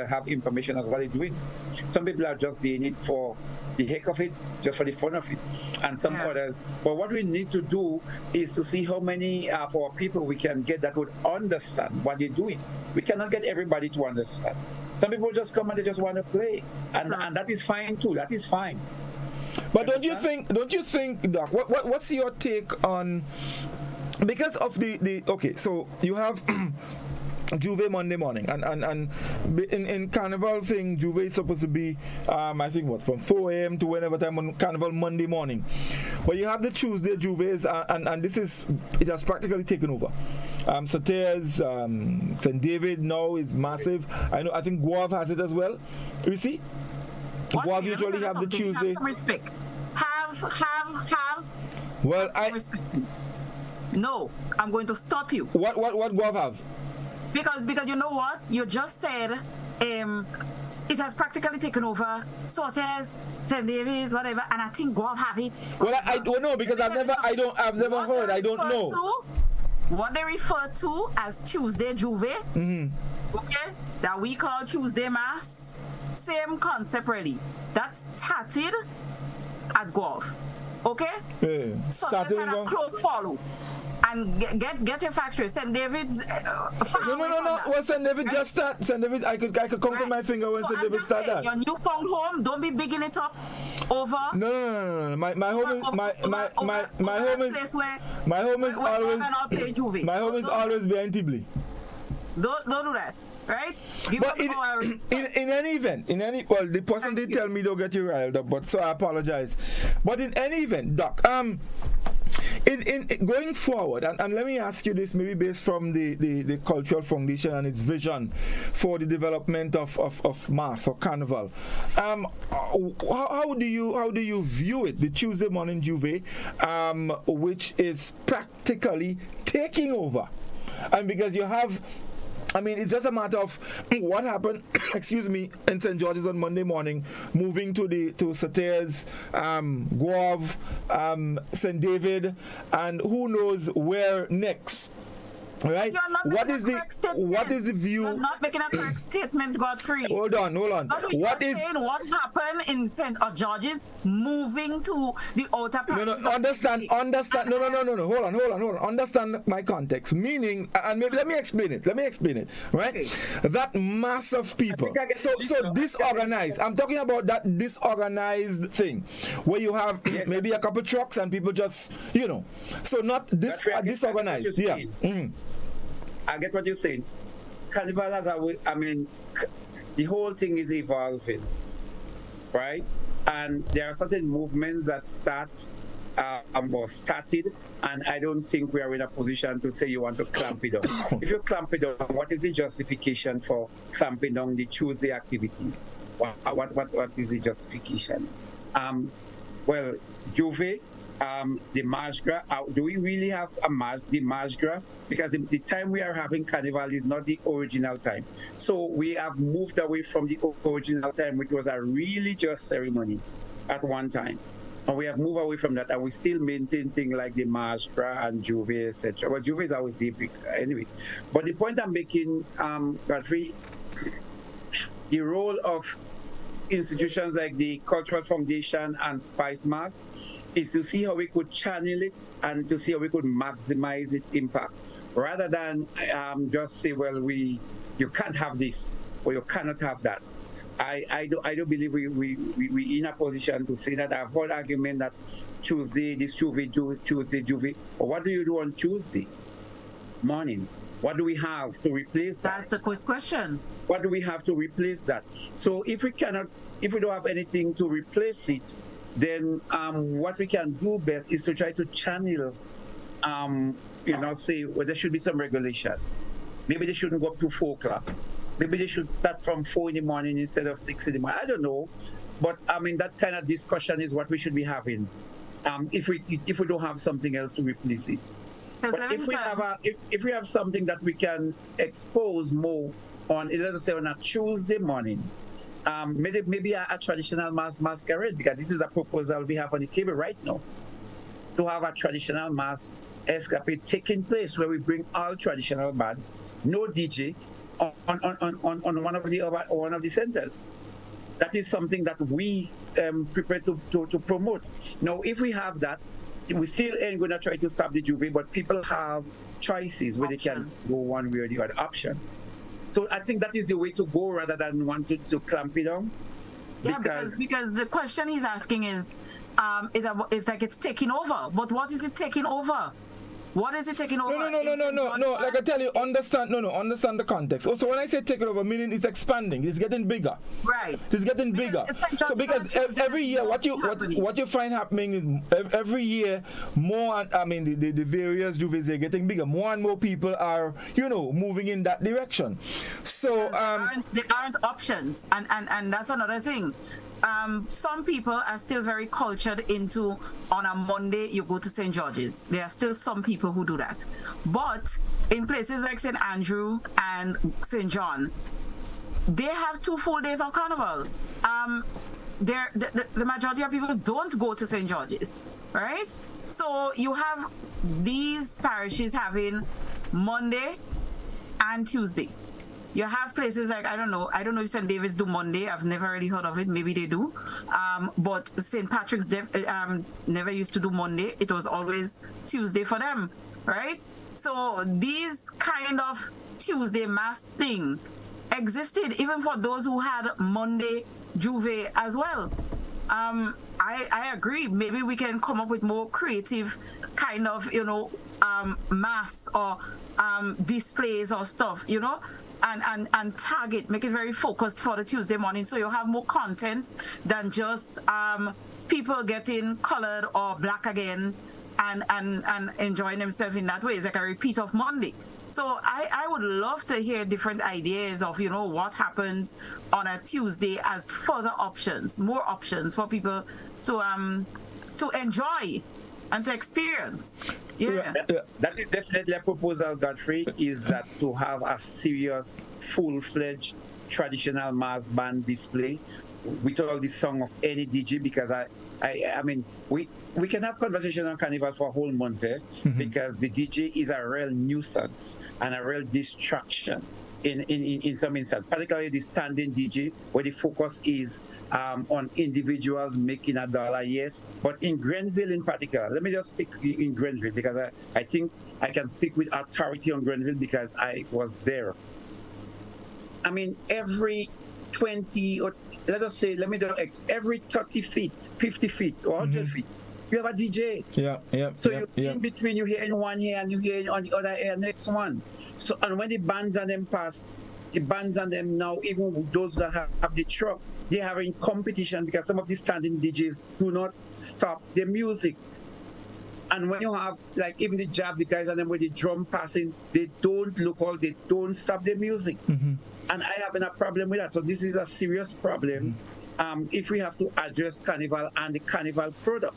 E: have information of what they're doing. Some people are just doing it for the heck of it, just for the fun of it, and some others. But what we need to do is to see how many of our people we can get that would understand what they're doing. We cannot get everybody to understand. Some people just come and they just want to play, and that is fine too. That is fine.
C: But don't you think, Doc? What's your take on, because of the okay? So you have Juve Monday morning, and in Carnival thing, Juve is supposed to be I think from 4 a.m. to whenever time on Carnival Monday morning. But you have the Tuesday Juves, and it has practically taken over. Sateas, St. David now is massive. I think Guav has it as well. You see, Guav usually have the Tuesday.
D: Have some respect. Have.
C: Well,
D: some respect. No, I'm going to stop you.
C: What Guav have?
D: Because you know what? You just said it has practically taken over. Sortes, St. David's, whatever, and I think Guav have it.
C: Well, I don't know because I've never heard. I don't know.
D: What they refer to as Tuesday Juve, okay, that we call Tuesday Mass, same concept really. That started at Guav, okay?
C: Yeah.
D: So they had a close follow. And get your factory. St. David's.
C: No. Well, St. David just start. St. David, I could count on my finger when St. David start that.
D: Your newfound home, don't be bigging it up over.
C: No. My home is always behind Tibli.
D: Don't do that, right?
C: But in any event, the person did tell me don't get you riled up, but so I apologize. But in any event, Doc, in going forward, and let me ask you this, maybe based from the Cultural Foundation and its vision for the development of Mass or Carnival, how do you view it, the Tuesday morning Juve, which is practically taking over, and because you have. It's just a matter of what happened, in St. George's on Monday morning, moving to Sateas, Guav, St. David, and who knows where next. Right? What is the view?
D: You're not making a correct statement, Godfrey.
C: Hold on.
D: What happened in St. George's moving to the outer part?
C: No, understand. No. Hold on. Understand my context. Meaning, and maybe let me explain it. Right? Okay. That mass of people. So disorganized. I'm talking about that disorganized thing where you have maybe a couple trucks and people just, So not disorganized. Yeah.
E: I get what you're saying. Carnival has the whole thing is evolving, right? And there are certain movements that started, and I don't think we are in a position to say you want to clamp it down. If you clamp it down, what is the justification for clamping down the Tuesday activities? What is the justification? Well, Juve. The March Gras, do we really have the March Gras? Because the time we are having Carnival is not the original time. So we have moved away from the original time, which was a religious ceremony at one time. And we have moved away from that, and we still maintain things like the March Gras and Juve, etc. But Juve is always deep anyway. But the point I'm making, Godfrey, the role of institutions like the Cultural Foundation and Spice Mass is to see how we could channel it and to see how we could maximize its impact, rather than just say, well, you can't have this or you cannot have that. I don't believe we in a position to say that. I've heard argument that Tuesday Juvie, or what do you do on Tuesday morning? What do we have to replace that?
D: That's the question.
E: What do we have to replace that? So if we don't have anything to replace it, then what we can do best is to try to channel, say, well, there should be some regulation. Maybe they shouldn't go up to 4 o'clock. Maybe they should start from 4 in the morning instead of 6 in the morning. I don't know. But I mean, that kind of discussion is what we should be having if we don't have something else to replace it. But if we have something that we can expose more on, let us say on a Tuesday morning, maybe a traditional masquerade, because this is a proposal we have on the table right now, to have a traditional mass escapade taking place where we bring all traditional bands, no DJ, on one of the centers. That is something that we prepare to promote. Now, if we have that, we still ain't going to try to stop the Juvie, but people have choices where they can go one way or the other, options. So I think that is the way to go rather than wanting to clamp it down.
D: Yeah, because the question he's asking is like it's taking over. But what is it taking over? What is it taking over?
C: No. Like I tell you, understand the context. Also, when I say taking over, meaning it's expanding, it's getting bigger.
D: Right.
C: It's getting bigger. So because every year, what you find happening is every year more. I mean, the various Juvies are getting bigger. More and more people are, moving in that direction. So
D: there aren't options, and that's another thing. Some people are still very cultured into on a Monday you go to St. George's. There are still some people who do that. But in places like St. Andrew and St. John, they have 2 full days of carnival. The majority of people don't go to St. George's, right? So you have these parishes having Monday and Tuesday. You have places like, I don't know if St. David's do Monday. I've never really heard of it. Maybe they do. But St. Patrick's never used to do Monday. It was always Tuesday for them, right? So these kind of Tuesday mass thing existed even for those who had Monday Juve as well. I agree. Maybe we can come up with more creative kind of, mass or displays or stuff, and target, make it very focused for the Tuesday morning, so you have more content than just people getting colored or black again and enjoying themselves in that way. It's like a repeat of Monday. So I would love to hear different ideas of, what happens on a Tuesday as further options, more options for people to enjoy and to experience. Yeah.
E: That is definitely a proposal, Godfrey, is that to have a serious, full-fledged traditional mass band display with all the song of any DJ, because I mean, we can have conversation on Carnival for a whole month, because the DJ is a real nuisance and a real distraction in some instances, particularly the standing DJ, where the focus is on individuals making $1, yes. But in Grenville in particular, let me just speak in Grenville, because I think I can speak with authority on Grenville because I was there. I mean, every 20, or let us say, every 30 feet, 50 feet, or 100 feet, you have a DJ. So you're in between, you hear in one ear and you hear on the other ear next one. So, and when the bands and them pass, the bands and them now, even those that have the truck, they are in competition because some of the standing DJs do not stop the music. And when you have, like, even the jab, the guys and them with the drum passing, they don't look all, they don't stop the music. And I have a problem with that. So this is a serious problem. If we have to address Carnival and the Carnival product.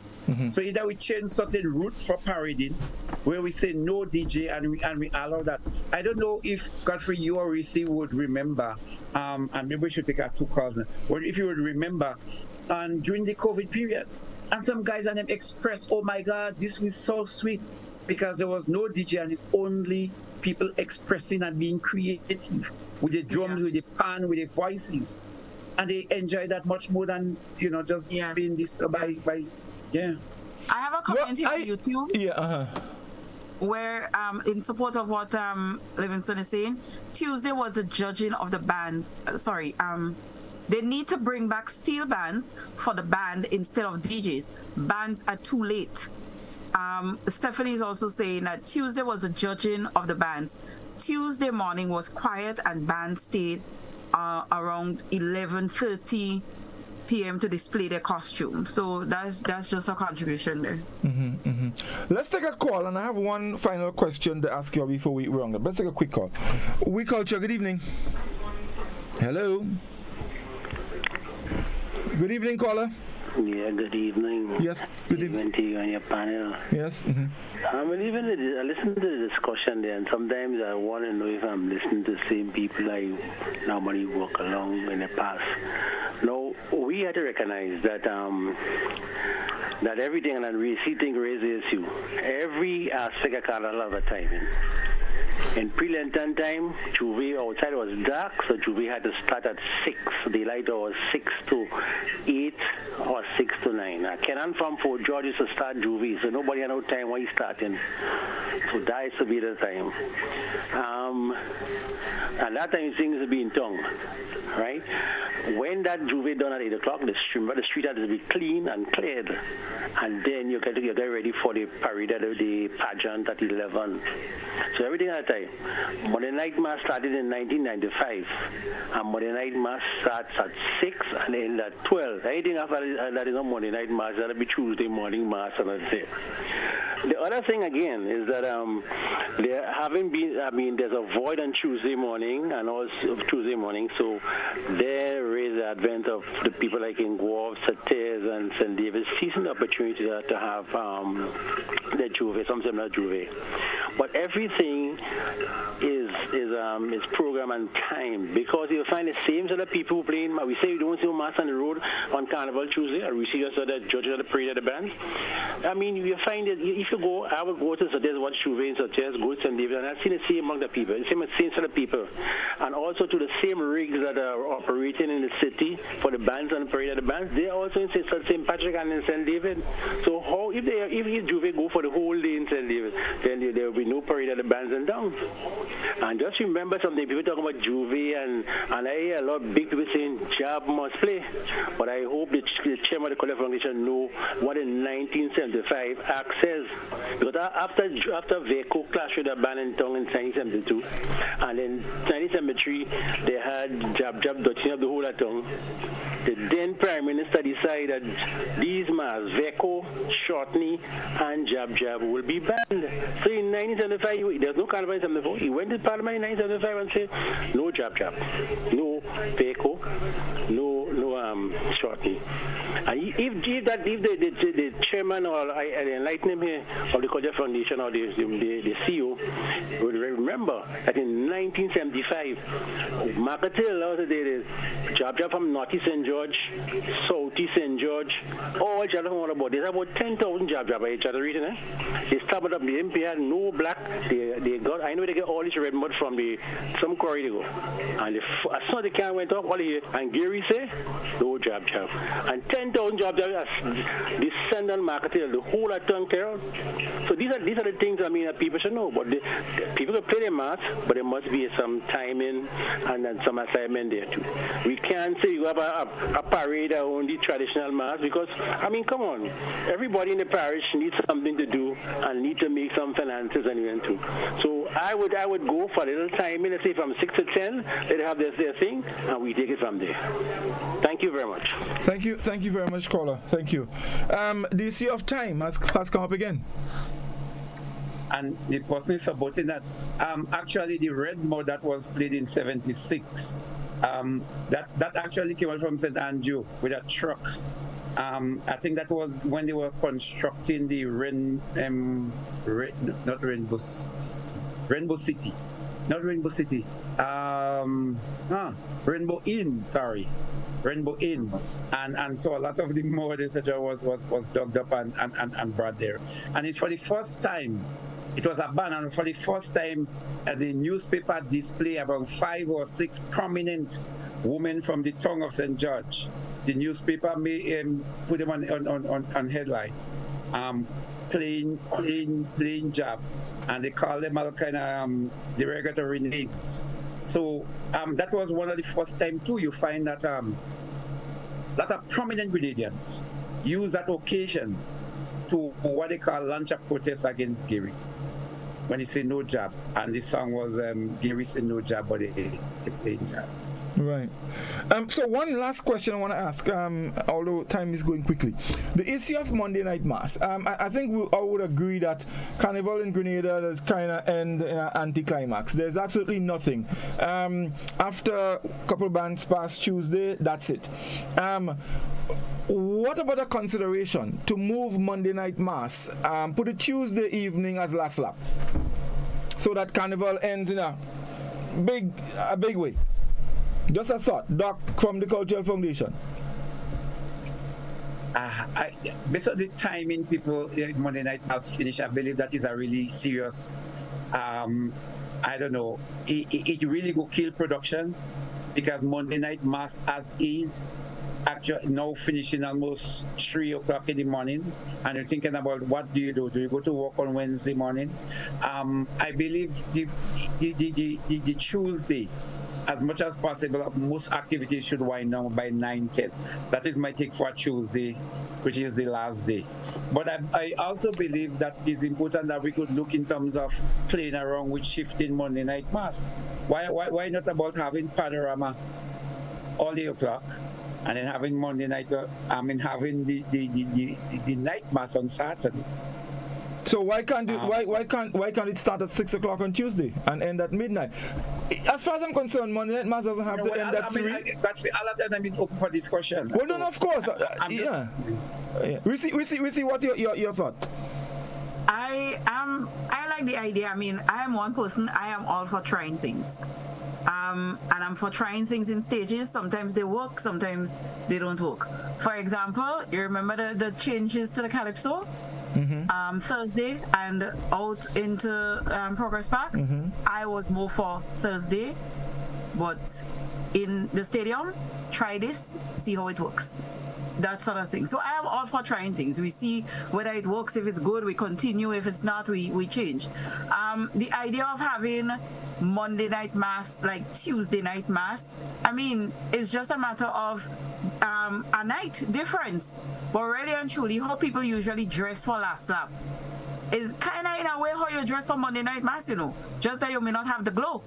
E: So either we change certain route for parading, where we say no DJ and we allow that. I don't know if Godfrey, you or Reece would remember, and maybe we should take our 2 calls, or if you would remember, during the COVID period, and some guys and them expressed, oh my God, this was so sweet, because there was no DJ and it's only people expressing and being creative with the drums, with the pan, with the voices. and they enjoy that much more than just being disturbed by yeah.
D: I have a community on YouTube.
C: Yeah.
D: Where, in support of what Livingston is saying, Tuesday was the judging of the bands. They need to bring back steel bands for the band instead of DJs. Bands are too late. Stephanie is also saying that Tuesday was the judging of the bands. Tuesday morning was quiet and bands stayed around 11:30 p.m. to display their costume. So that's just a contribution there.
C: Let's take a call, and I have one final question to ask you before we round up. Let's take a quick call. We Culture, good evening. Hello. Good evening, caller.
H: Yeah, good evening.
C: Yes, good
H: evening to you and your panel.
C: Yes.
H: I listen to the discussion there, and sometimes I want to know if I'm listening to the same people I normally work along in the past. No, we have to recognize that that everything, and Reece thing raises you. Every aspect of Carnival have a timing. In pre-Lenten time, Juve outside was dark, so Juve had to start at 6. Daylight was 6 to 8 or 6 to 9. Kenan from Fort George used to start Juve, so nobody had no time when he's starting. So that is to be the time. And that time things to be in tongue, right? When that Juve done at 8 o'clock, the street had to be clean and cleared. And then you get ready for the parade, the pageant at 11. So everything at a time. Monday Night Mass started in 1995. And Monday Night Mass starts at 6 and ends at 12. Anything after that is not Monday Night Mass, that'll be Tuesday morning Mass, and that's it. The other thing again is that there's a void on Tuesday morning and also Tuesday morning, so there is the advent of the people like in Guelph, Sates, and St. David's seizing the opportunity to have the Juve, some similar Juve. But everything is program and time, because you'll find the same sort of people playing. We say we don't see mass on the road on Carnival Tuesday, or we see just the judges of the parade of the bands. I mean, you find that if you go, I would go to Sates, watch Juve and Sates, go to St. David, and I've seen the same among the people, the same sort of people, and also to the same rigs that are operating in the city for the bands and the parade of the bands. They're also in St. Patrick and in St. David. So how if Juve go for the whole day in St. David, then there will be no parade of the bands in town. And just remember something, people talking about Juve, and I hear a lot of big people saying Jab must play, but I hope the chairman of the College Foundation know what in 1975 Act says, because after Veco clashed with the band in town in 1972, and in 1973 they had Jab touching up the whole of town. The then Prime Minister decided these masks, Veco, Shortney, and Jab will be banned. So in 1975, there's no Carnival in 1974. He went to Parliament in 1975 and said, no Jab, no Veco, no Shortney. And if the chairman or the enlightenment here of the Culture Foundation or the CEO would remember that in 1975, Marketil also did Jab from Northeast St. George, Southeast St. George, all Jab from all about. There's about 10,000 Jab by each other region. They started up the MP had no black. They got, I know they get all this red mud from some quarry they go. And as soon as the can went up, all here, and Gary say, no Jab. And 10,000 Jab descend on Marketil, the whole of Tongue Terror. So these are the things that people should know. But people can play their mass, but there must be some timing and then some assignment there too. We can't say you have a parade or only traditional mass, because come on, everybody in the parish needs something to do and need to make some finances anyway too. So I would go for a little timing. Let's say from 6 to 10, they have their thing, and we take it from there. Thank you very much.
C: Thank you very much, caller. Thank you. The issue of time has come up again.
E: And the person is supporting that. Actually, the red mode that was played in 76, that actually came out from St. Andrew with a truck. I think that was when they were constructing the Rainbow Inn, sorry. Rainbow Inn, and so a lot of the mud etc. was dug up and brought there, and it's for the first time it was a ban, and for the first time, the newspaper display about 5 or 6 prominent women from the tongue of St. George. The newspaper may put them on headline, playing jab, and they call them all kind of derogatory names. So that was one of the first time too you find that lot of prominent Grenadians use that occasion to what they call launch a protest against Gary. When he said no jab, and the song was Gary said no jab, but they playing jab.
C: Right. So one last question I want to ask, although time is going quickly. The issue of Monday night mass. I think we all would agree that Carnival in Grenada does kind of end in an anticlimax. There's absolutely nothing. After a couple bands past Tuesday, that's it. What about a consideration to move Monday night mass, put a Tuesday evening as last lap, so that Carnival ends in a big way? Just a thought, Doc, from the Cultural Foundation.
E: Based on the timing people Monday night mass finish, I believe that is a really serious. I don't know. It really go kill production, because Monday night mass as is actually now finishing almost 3 o'clock in the morning, and you're thinking about what do? Do you go to work on Wednesday morning? I believe the Tuesday, as much as possible, most activities should wind down by 9-10. That is my take for Tuesday, which is the last day. But I also believe that it is important that we could look in terms of playing around with shifting Monday night mass. Why not about having panorama all 8 o'clock, and then having Monday night, having the night mass on Saturday?
C: So why can't it start at 6 o'clock on Tuesday and end at midnight? As far as I'm concerned, Monday night mass doesn't have to end at 3.
E: A lot of them is open for discussion.
C: Well, no, of course. Yeah. Reece, what's your thought?
D: I like the idea. I mean, I am one person. I am all for trying things. And I'm for trying things in stages. Sometimes they work, sometimes they don't work. For example, you remember the changes to the Calypso? Mm-hmm. Thursday and out into Progress Park. Mm-hmm. I was more for Thursday, but in the stadium, try this, see how it works. That sort of thing. So I am all for trying things. We see whether it works. If it's good, we continue. If it's not, we change. The idea of having Monday night mass like Tuesday night mass, I mean, it's just a matter of a night difference. But really and truly, how people usually dress for last lap is kind of in a way how you dress for Monday night mass, you know, just that you may not have the glow.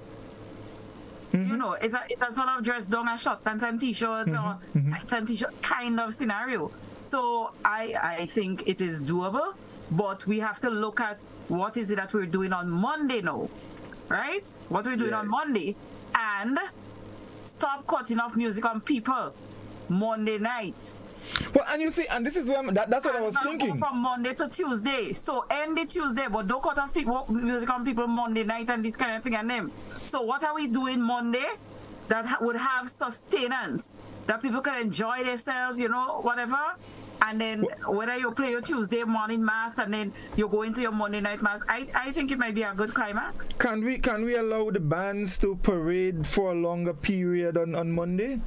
D: Mm-hmm. You know, it's a sort of dress down a short pants and t-shirts or tights and t-shirt kind of scenario. So I think it is doable, but we have to look at what is it that we're doing on Monday now, right? What we're doing on Monday, and stop cutting off music on people Monday night.
C: Well, and you see, and this is where that's what I was thinking.
D: From Monday to Tuesday, so end the Tuesday, but don't cut off music on people Monday night and this kind of thing and them. So what are we doing Monday that would have sustenance, that people can enjoy themselves, you know, whatever? And then whether you play your Tuesday morning mass and then you go into your Monday night mass, I think it might be a good climax.
C: Can we allow the bands to parade for a longer period on Monday?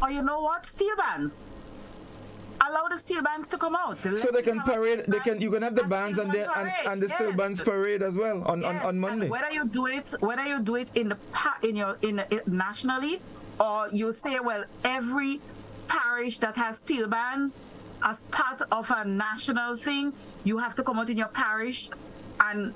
D: Or you know what, steel bands. Allow the steel bands to come out.
C: So they can parade. You can have the bands and the steel bands parade as well on Monday.
D: And whether you do it in nationally, or you say, well, every parish that has steel bands as part of a national thing, you have to come out in your parish and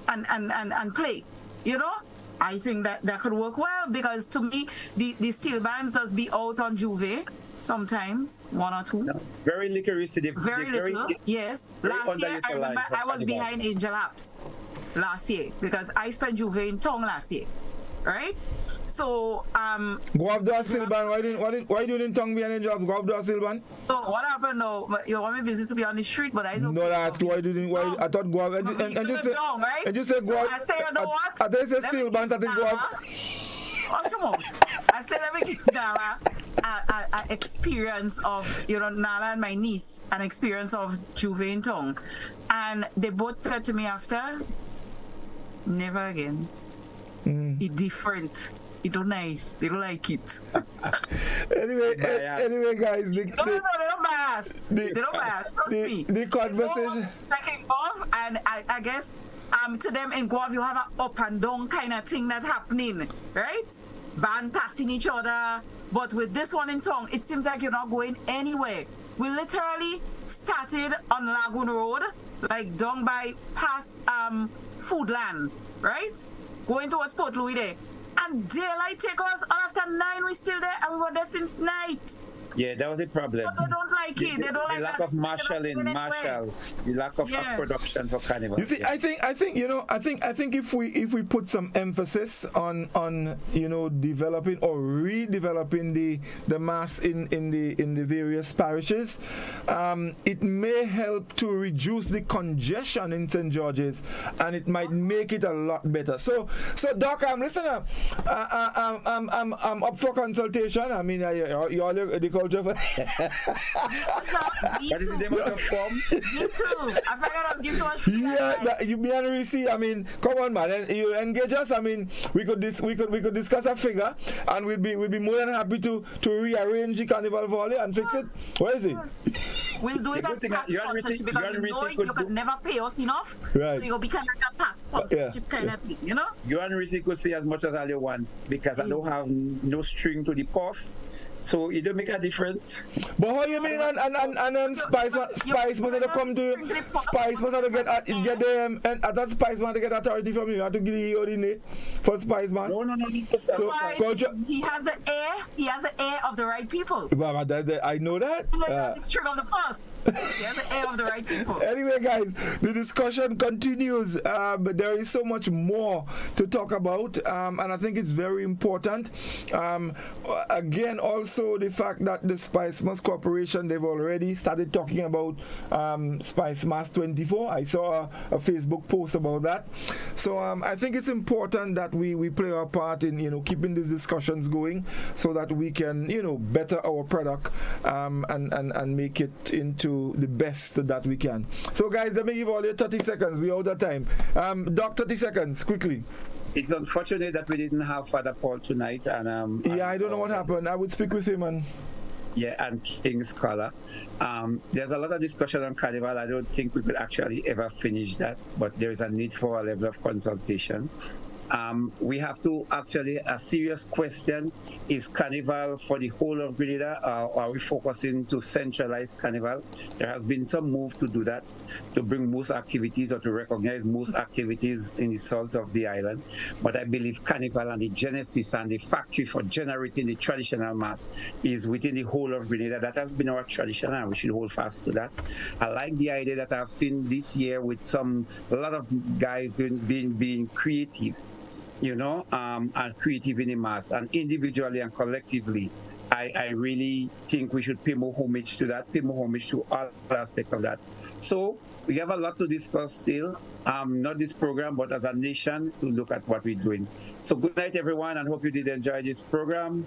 D: play. You know, I think that could work well, because to me, the steel bands does be out on Juve. Sometimes 1 or 2.
E: No, very licorice.
D: Very little. Yes. Last year, I remember I was behind Angel Apps last year because I spent Juve in town last year. Right? So
C: go after a Silban. Why you didn't tongue behind Angel Apps? Go after a Silban.
D: So what happened now? You want my business to be on the street, but I don't.
C: No, that's why didn't. Why I thought go out and just say.
D: Right?
C: And just say go out.
D: I say, you know what?
C: I thought you said Silban. I think go out.
D: Oh, come on. I said, let me give Nala an experience of, you know, Nala and my niece, an experience of Juve in town. And they both said to me after, Never again. It's different. It don't nice. They don't like it.
C: Anyway, guys.
D: They don't bias. They don't bias. Trust me.
C: The conversation.
D: Second off, and I guess to them in Guav, you have an up and down kind of thing that's happening, right? Band passing each other. But with this one in tongue, it seems like you're not going anywhere. We literally started on Lagoon Road, like down by past Foodland, right? Going towards Port Louis there. And daylight take us all after 9, we're still there, and we were there since night.
E: Yeah, that was a problem.
D: But they don't like it. They don't like
E: the lack
D: that.
E: of marshals, the lack of production for Carnival.
C: You see, I think if we put some emphasis on developing or redeveloping the mass in the various parishes, it may help to reduce the congestion in St. George's, and it might make it a lot better. So Doc, listen up. I'm up for consultation. I mean, you all the culture.
E: What is the name of the form?
D: Me too. I forgot I was giving too much.
C: Yeah, you be on Reece. I mean, come on, man. And you engage us. I mean, we could discuss a figure, and we'd be more than happy to rearrange the Carnival volley and fix it. Where is it?
D: We'll do it as part sponsorship because you could never pay us enough. Right. So you'll be kind of like a part sponsorship kind of thing, you know?
E: You and Reece could say as much as all you want because I don't have no string to the purse. So it don't make a difference.
C: But how you mean and Spice must have come to Spice must have get them and that Spice must have get authority from you. You have to give you the name for Spice man.
E: No.
C: So
D: he has the air. He has the air of the right people.
C: But I know that.
D: It's true of the purse. He has the air of the right people.
C: Anyway, guys, the discussion continues. But there is so much more to talk about, and I think it's very important. Again, also the fact that the Spice Mass Corporation, they've already started talking about Spice Mass 24. I saw a Facebook post about that. So I think it's important that we play our part in keeping these discussions going so that we can better our product and make it into the best that we can. So guys, let me give all you 30 seconds. We're out of time. Doc, 30 seconds quickly.
E: It's unfortunate that we didn't have Father Paul tonight, and
C: I don't know what happened. I would speak with him and
E: King Scholar. There's a lot of discussion on Carnival. I don't think we could actually ever finish that, but there is a need for a level of consultation. We have to actually, a serious question, is Carnival for the whole of Grenada, or are we focusing to centralize Carnival? There has been some move to do that, to bring most activities or to recognize most activities in the south of the island. But I believe Carnival and the genesis and the factory for generating the traditional mass is within the whole of Grenada. That has been our tradition, and we should hold fast to that. I like the idea that I've seen this year with a lot of guys being creative. And creative in the mass, and individually and collectively, I really think we should pay more homage to that, pay more homage to all aspects of that. So we have a lot to discuss still, not this program, but as a nation to look at what we're doing. So good night, everyone, and hope you did enjoy this program.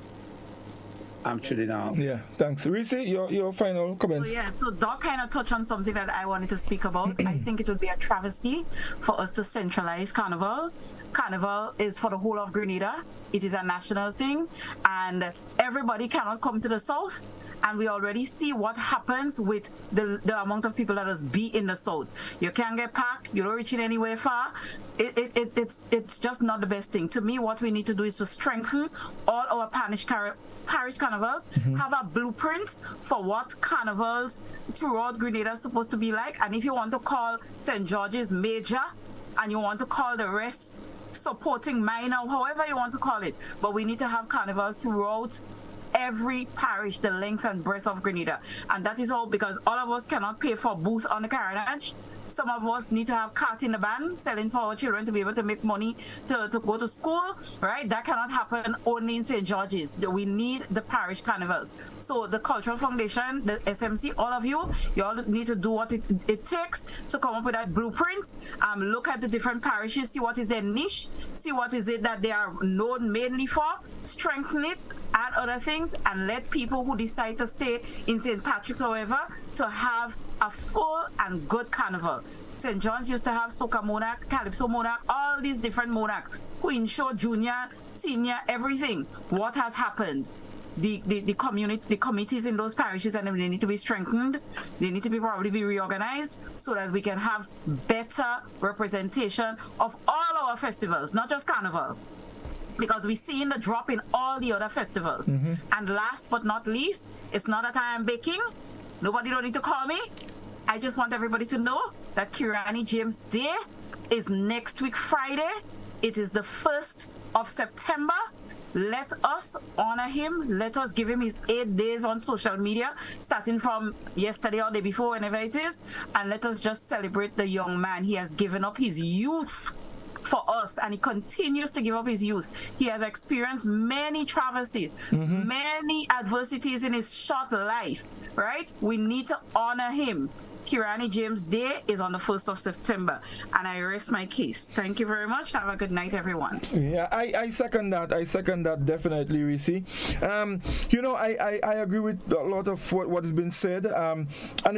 E: I'm truly now.
C: Yeah, thanks. Reece, your final comments.
D: So Doc kind of touched on something that I wanted to speak about. I think it would be a travesty for us to centralize Carnival. Carnival is for the whole of Grenada. It is a national thing, and everybody cannot come to the south. And we already see what happens with the amount of people that is be in the south. You can't get packed. You don't reach it anywhere far. It's just not the best thing. To me, what we need to do is to strengthen all our parish carnivals, have a blueprint for what carnivals throughout Grenada are supposed to be like. And if you want to call St. George's major, and you want to call the rest supporting minor, however you want to call it, but we need to have carnival throughout every parish, the length and breadth of Grenada. And that is all because all of us cannot pay for booth on the carriage. Some of us need to have cart in the band selling for our children to be able to make money to go to school, right? That cannot happen only in St. George's. We need the parish carnivals. So the Cultural Foundation, the SMC, all of you all need to do what it takes to come up with that blueprint. Look at the different parishes, see what is their niche, see what is it that they are known mainly for, strengthen it, add other things, and let people who decide to stay in St. Patrick's, however, to have a full and good carnival. St. John's used to have Soca Monarch, Calypso Monarch, all these different monarchs, Queen Show, Junior, Senior, everything. What has happened? The community, the committees in those parishes, and they need to be strengthened. They need to be probably be reorganized so that we can have better representation of all our festivals, not just Carnival. Because we're seeing the drop in all the other festivals. And last but not least, it's not that I am baking. Nobody don't need to call me. I just want everybody to know that Kirani James Day is next week Friday. It is the 1st of September. Let us honor him. Let us give him his 8 days on social media, starting from yesterday or the day before, whenever it is. And let us just celebrate the young man. He has given up his youth for us, and he continues to give up his youth. He has experienced many travesties, many adversities in his short life, right? We need to honor him. Kirani James Day is on the 1st of September, and I rest my case. Thank you very much. Have a good night, everyone.
C: Yeah, I second that. I second that definitely, Reece. I agree with a lot of what has been said. And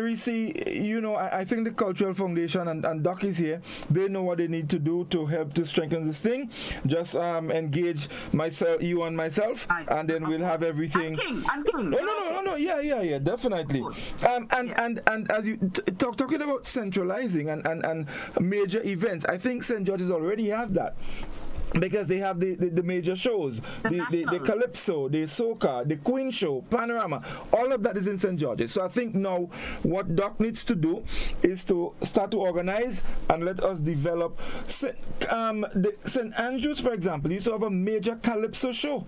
C: Reece, I think the Cultural Foundation and Doc is here. They know what they need to do to help to strengthen this thing. Just engage you and myself, and then we'll have everything.
D: And King.
C: No. Yeah, definitely. And as you talking about centralizing and major events, I think St. George's already have that. Because they have the major shows, the Calypso, the Soca, the Queen Show, Panorama, all of that is in St. George's. So I think now what Doc needs to do is to start to organize and let us develop. St. Andrews, for example, used to have a major Calypso show.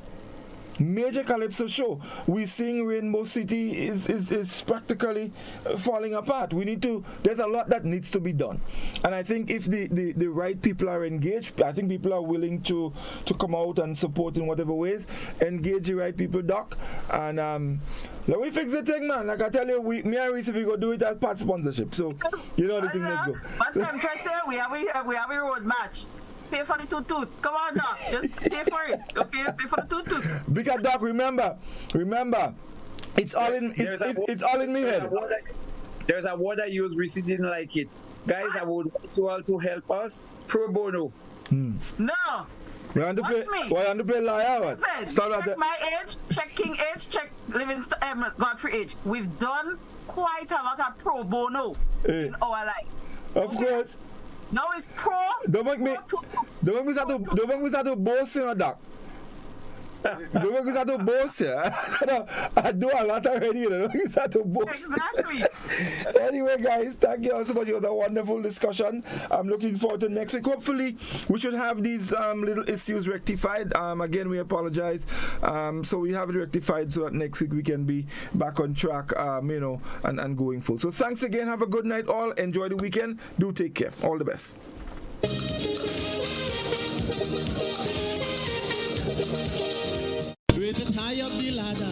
C: We seeing Rainbow City is practically falling apart. There's a lot that needs to be done. And I think if the right people are engaged, I think people are willing to come out and support in whatever ways. Engage the right people, Doc. And let me fix the thing, man. Like I tell you, me and Reece, we go do it as part sponsorship. So you know the thing, let's go.
D: But I'm trying to say we have a road match. Pay for the toot. Come on, Doc. Just pay for it. Okay, pay for the toot.
C: Because Doc, remember, it's all in me head.
E: There's a word I used recently, didn't like it. Guys, I would like you all to help us pro bono.
D: No.
C: We want to play liar.
D: Listen, check my age, check King age, check Livingston, Godfrey age. We've done quite a lot of pro bono in our life.
C: Of course.
D: No, it's pro.
C: Don't make me start to boast, Doc. Don't make me start to boast here. I do a lot already. Don't make me start to boast.
D: Exactly.
C: Anyway, guys, thank you all so much. It was a wonderful discussion. I'm looking forward to next week. Hopefully, we should have these little issues rectified. Again, we apologize. So we have it rectified so that next week we can be back on track, and going full. So thanks again. Have a good night, all. Enjoy the weekend. Do take care. All the best.
B: Raise it high up the ladder.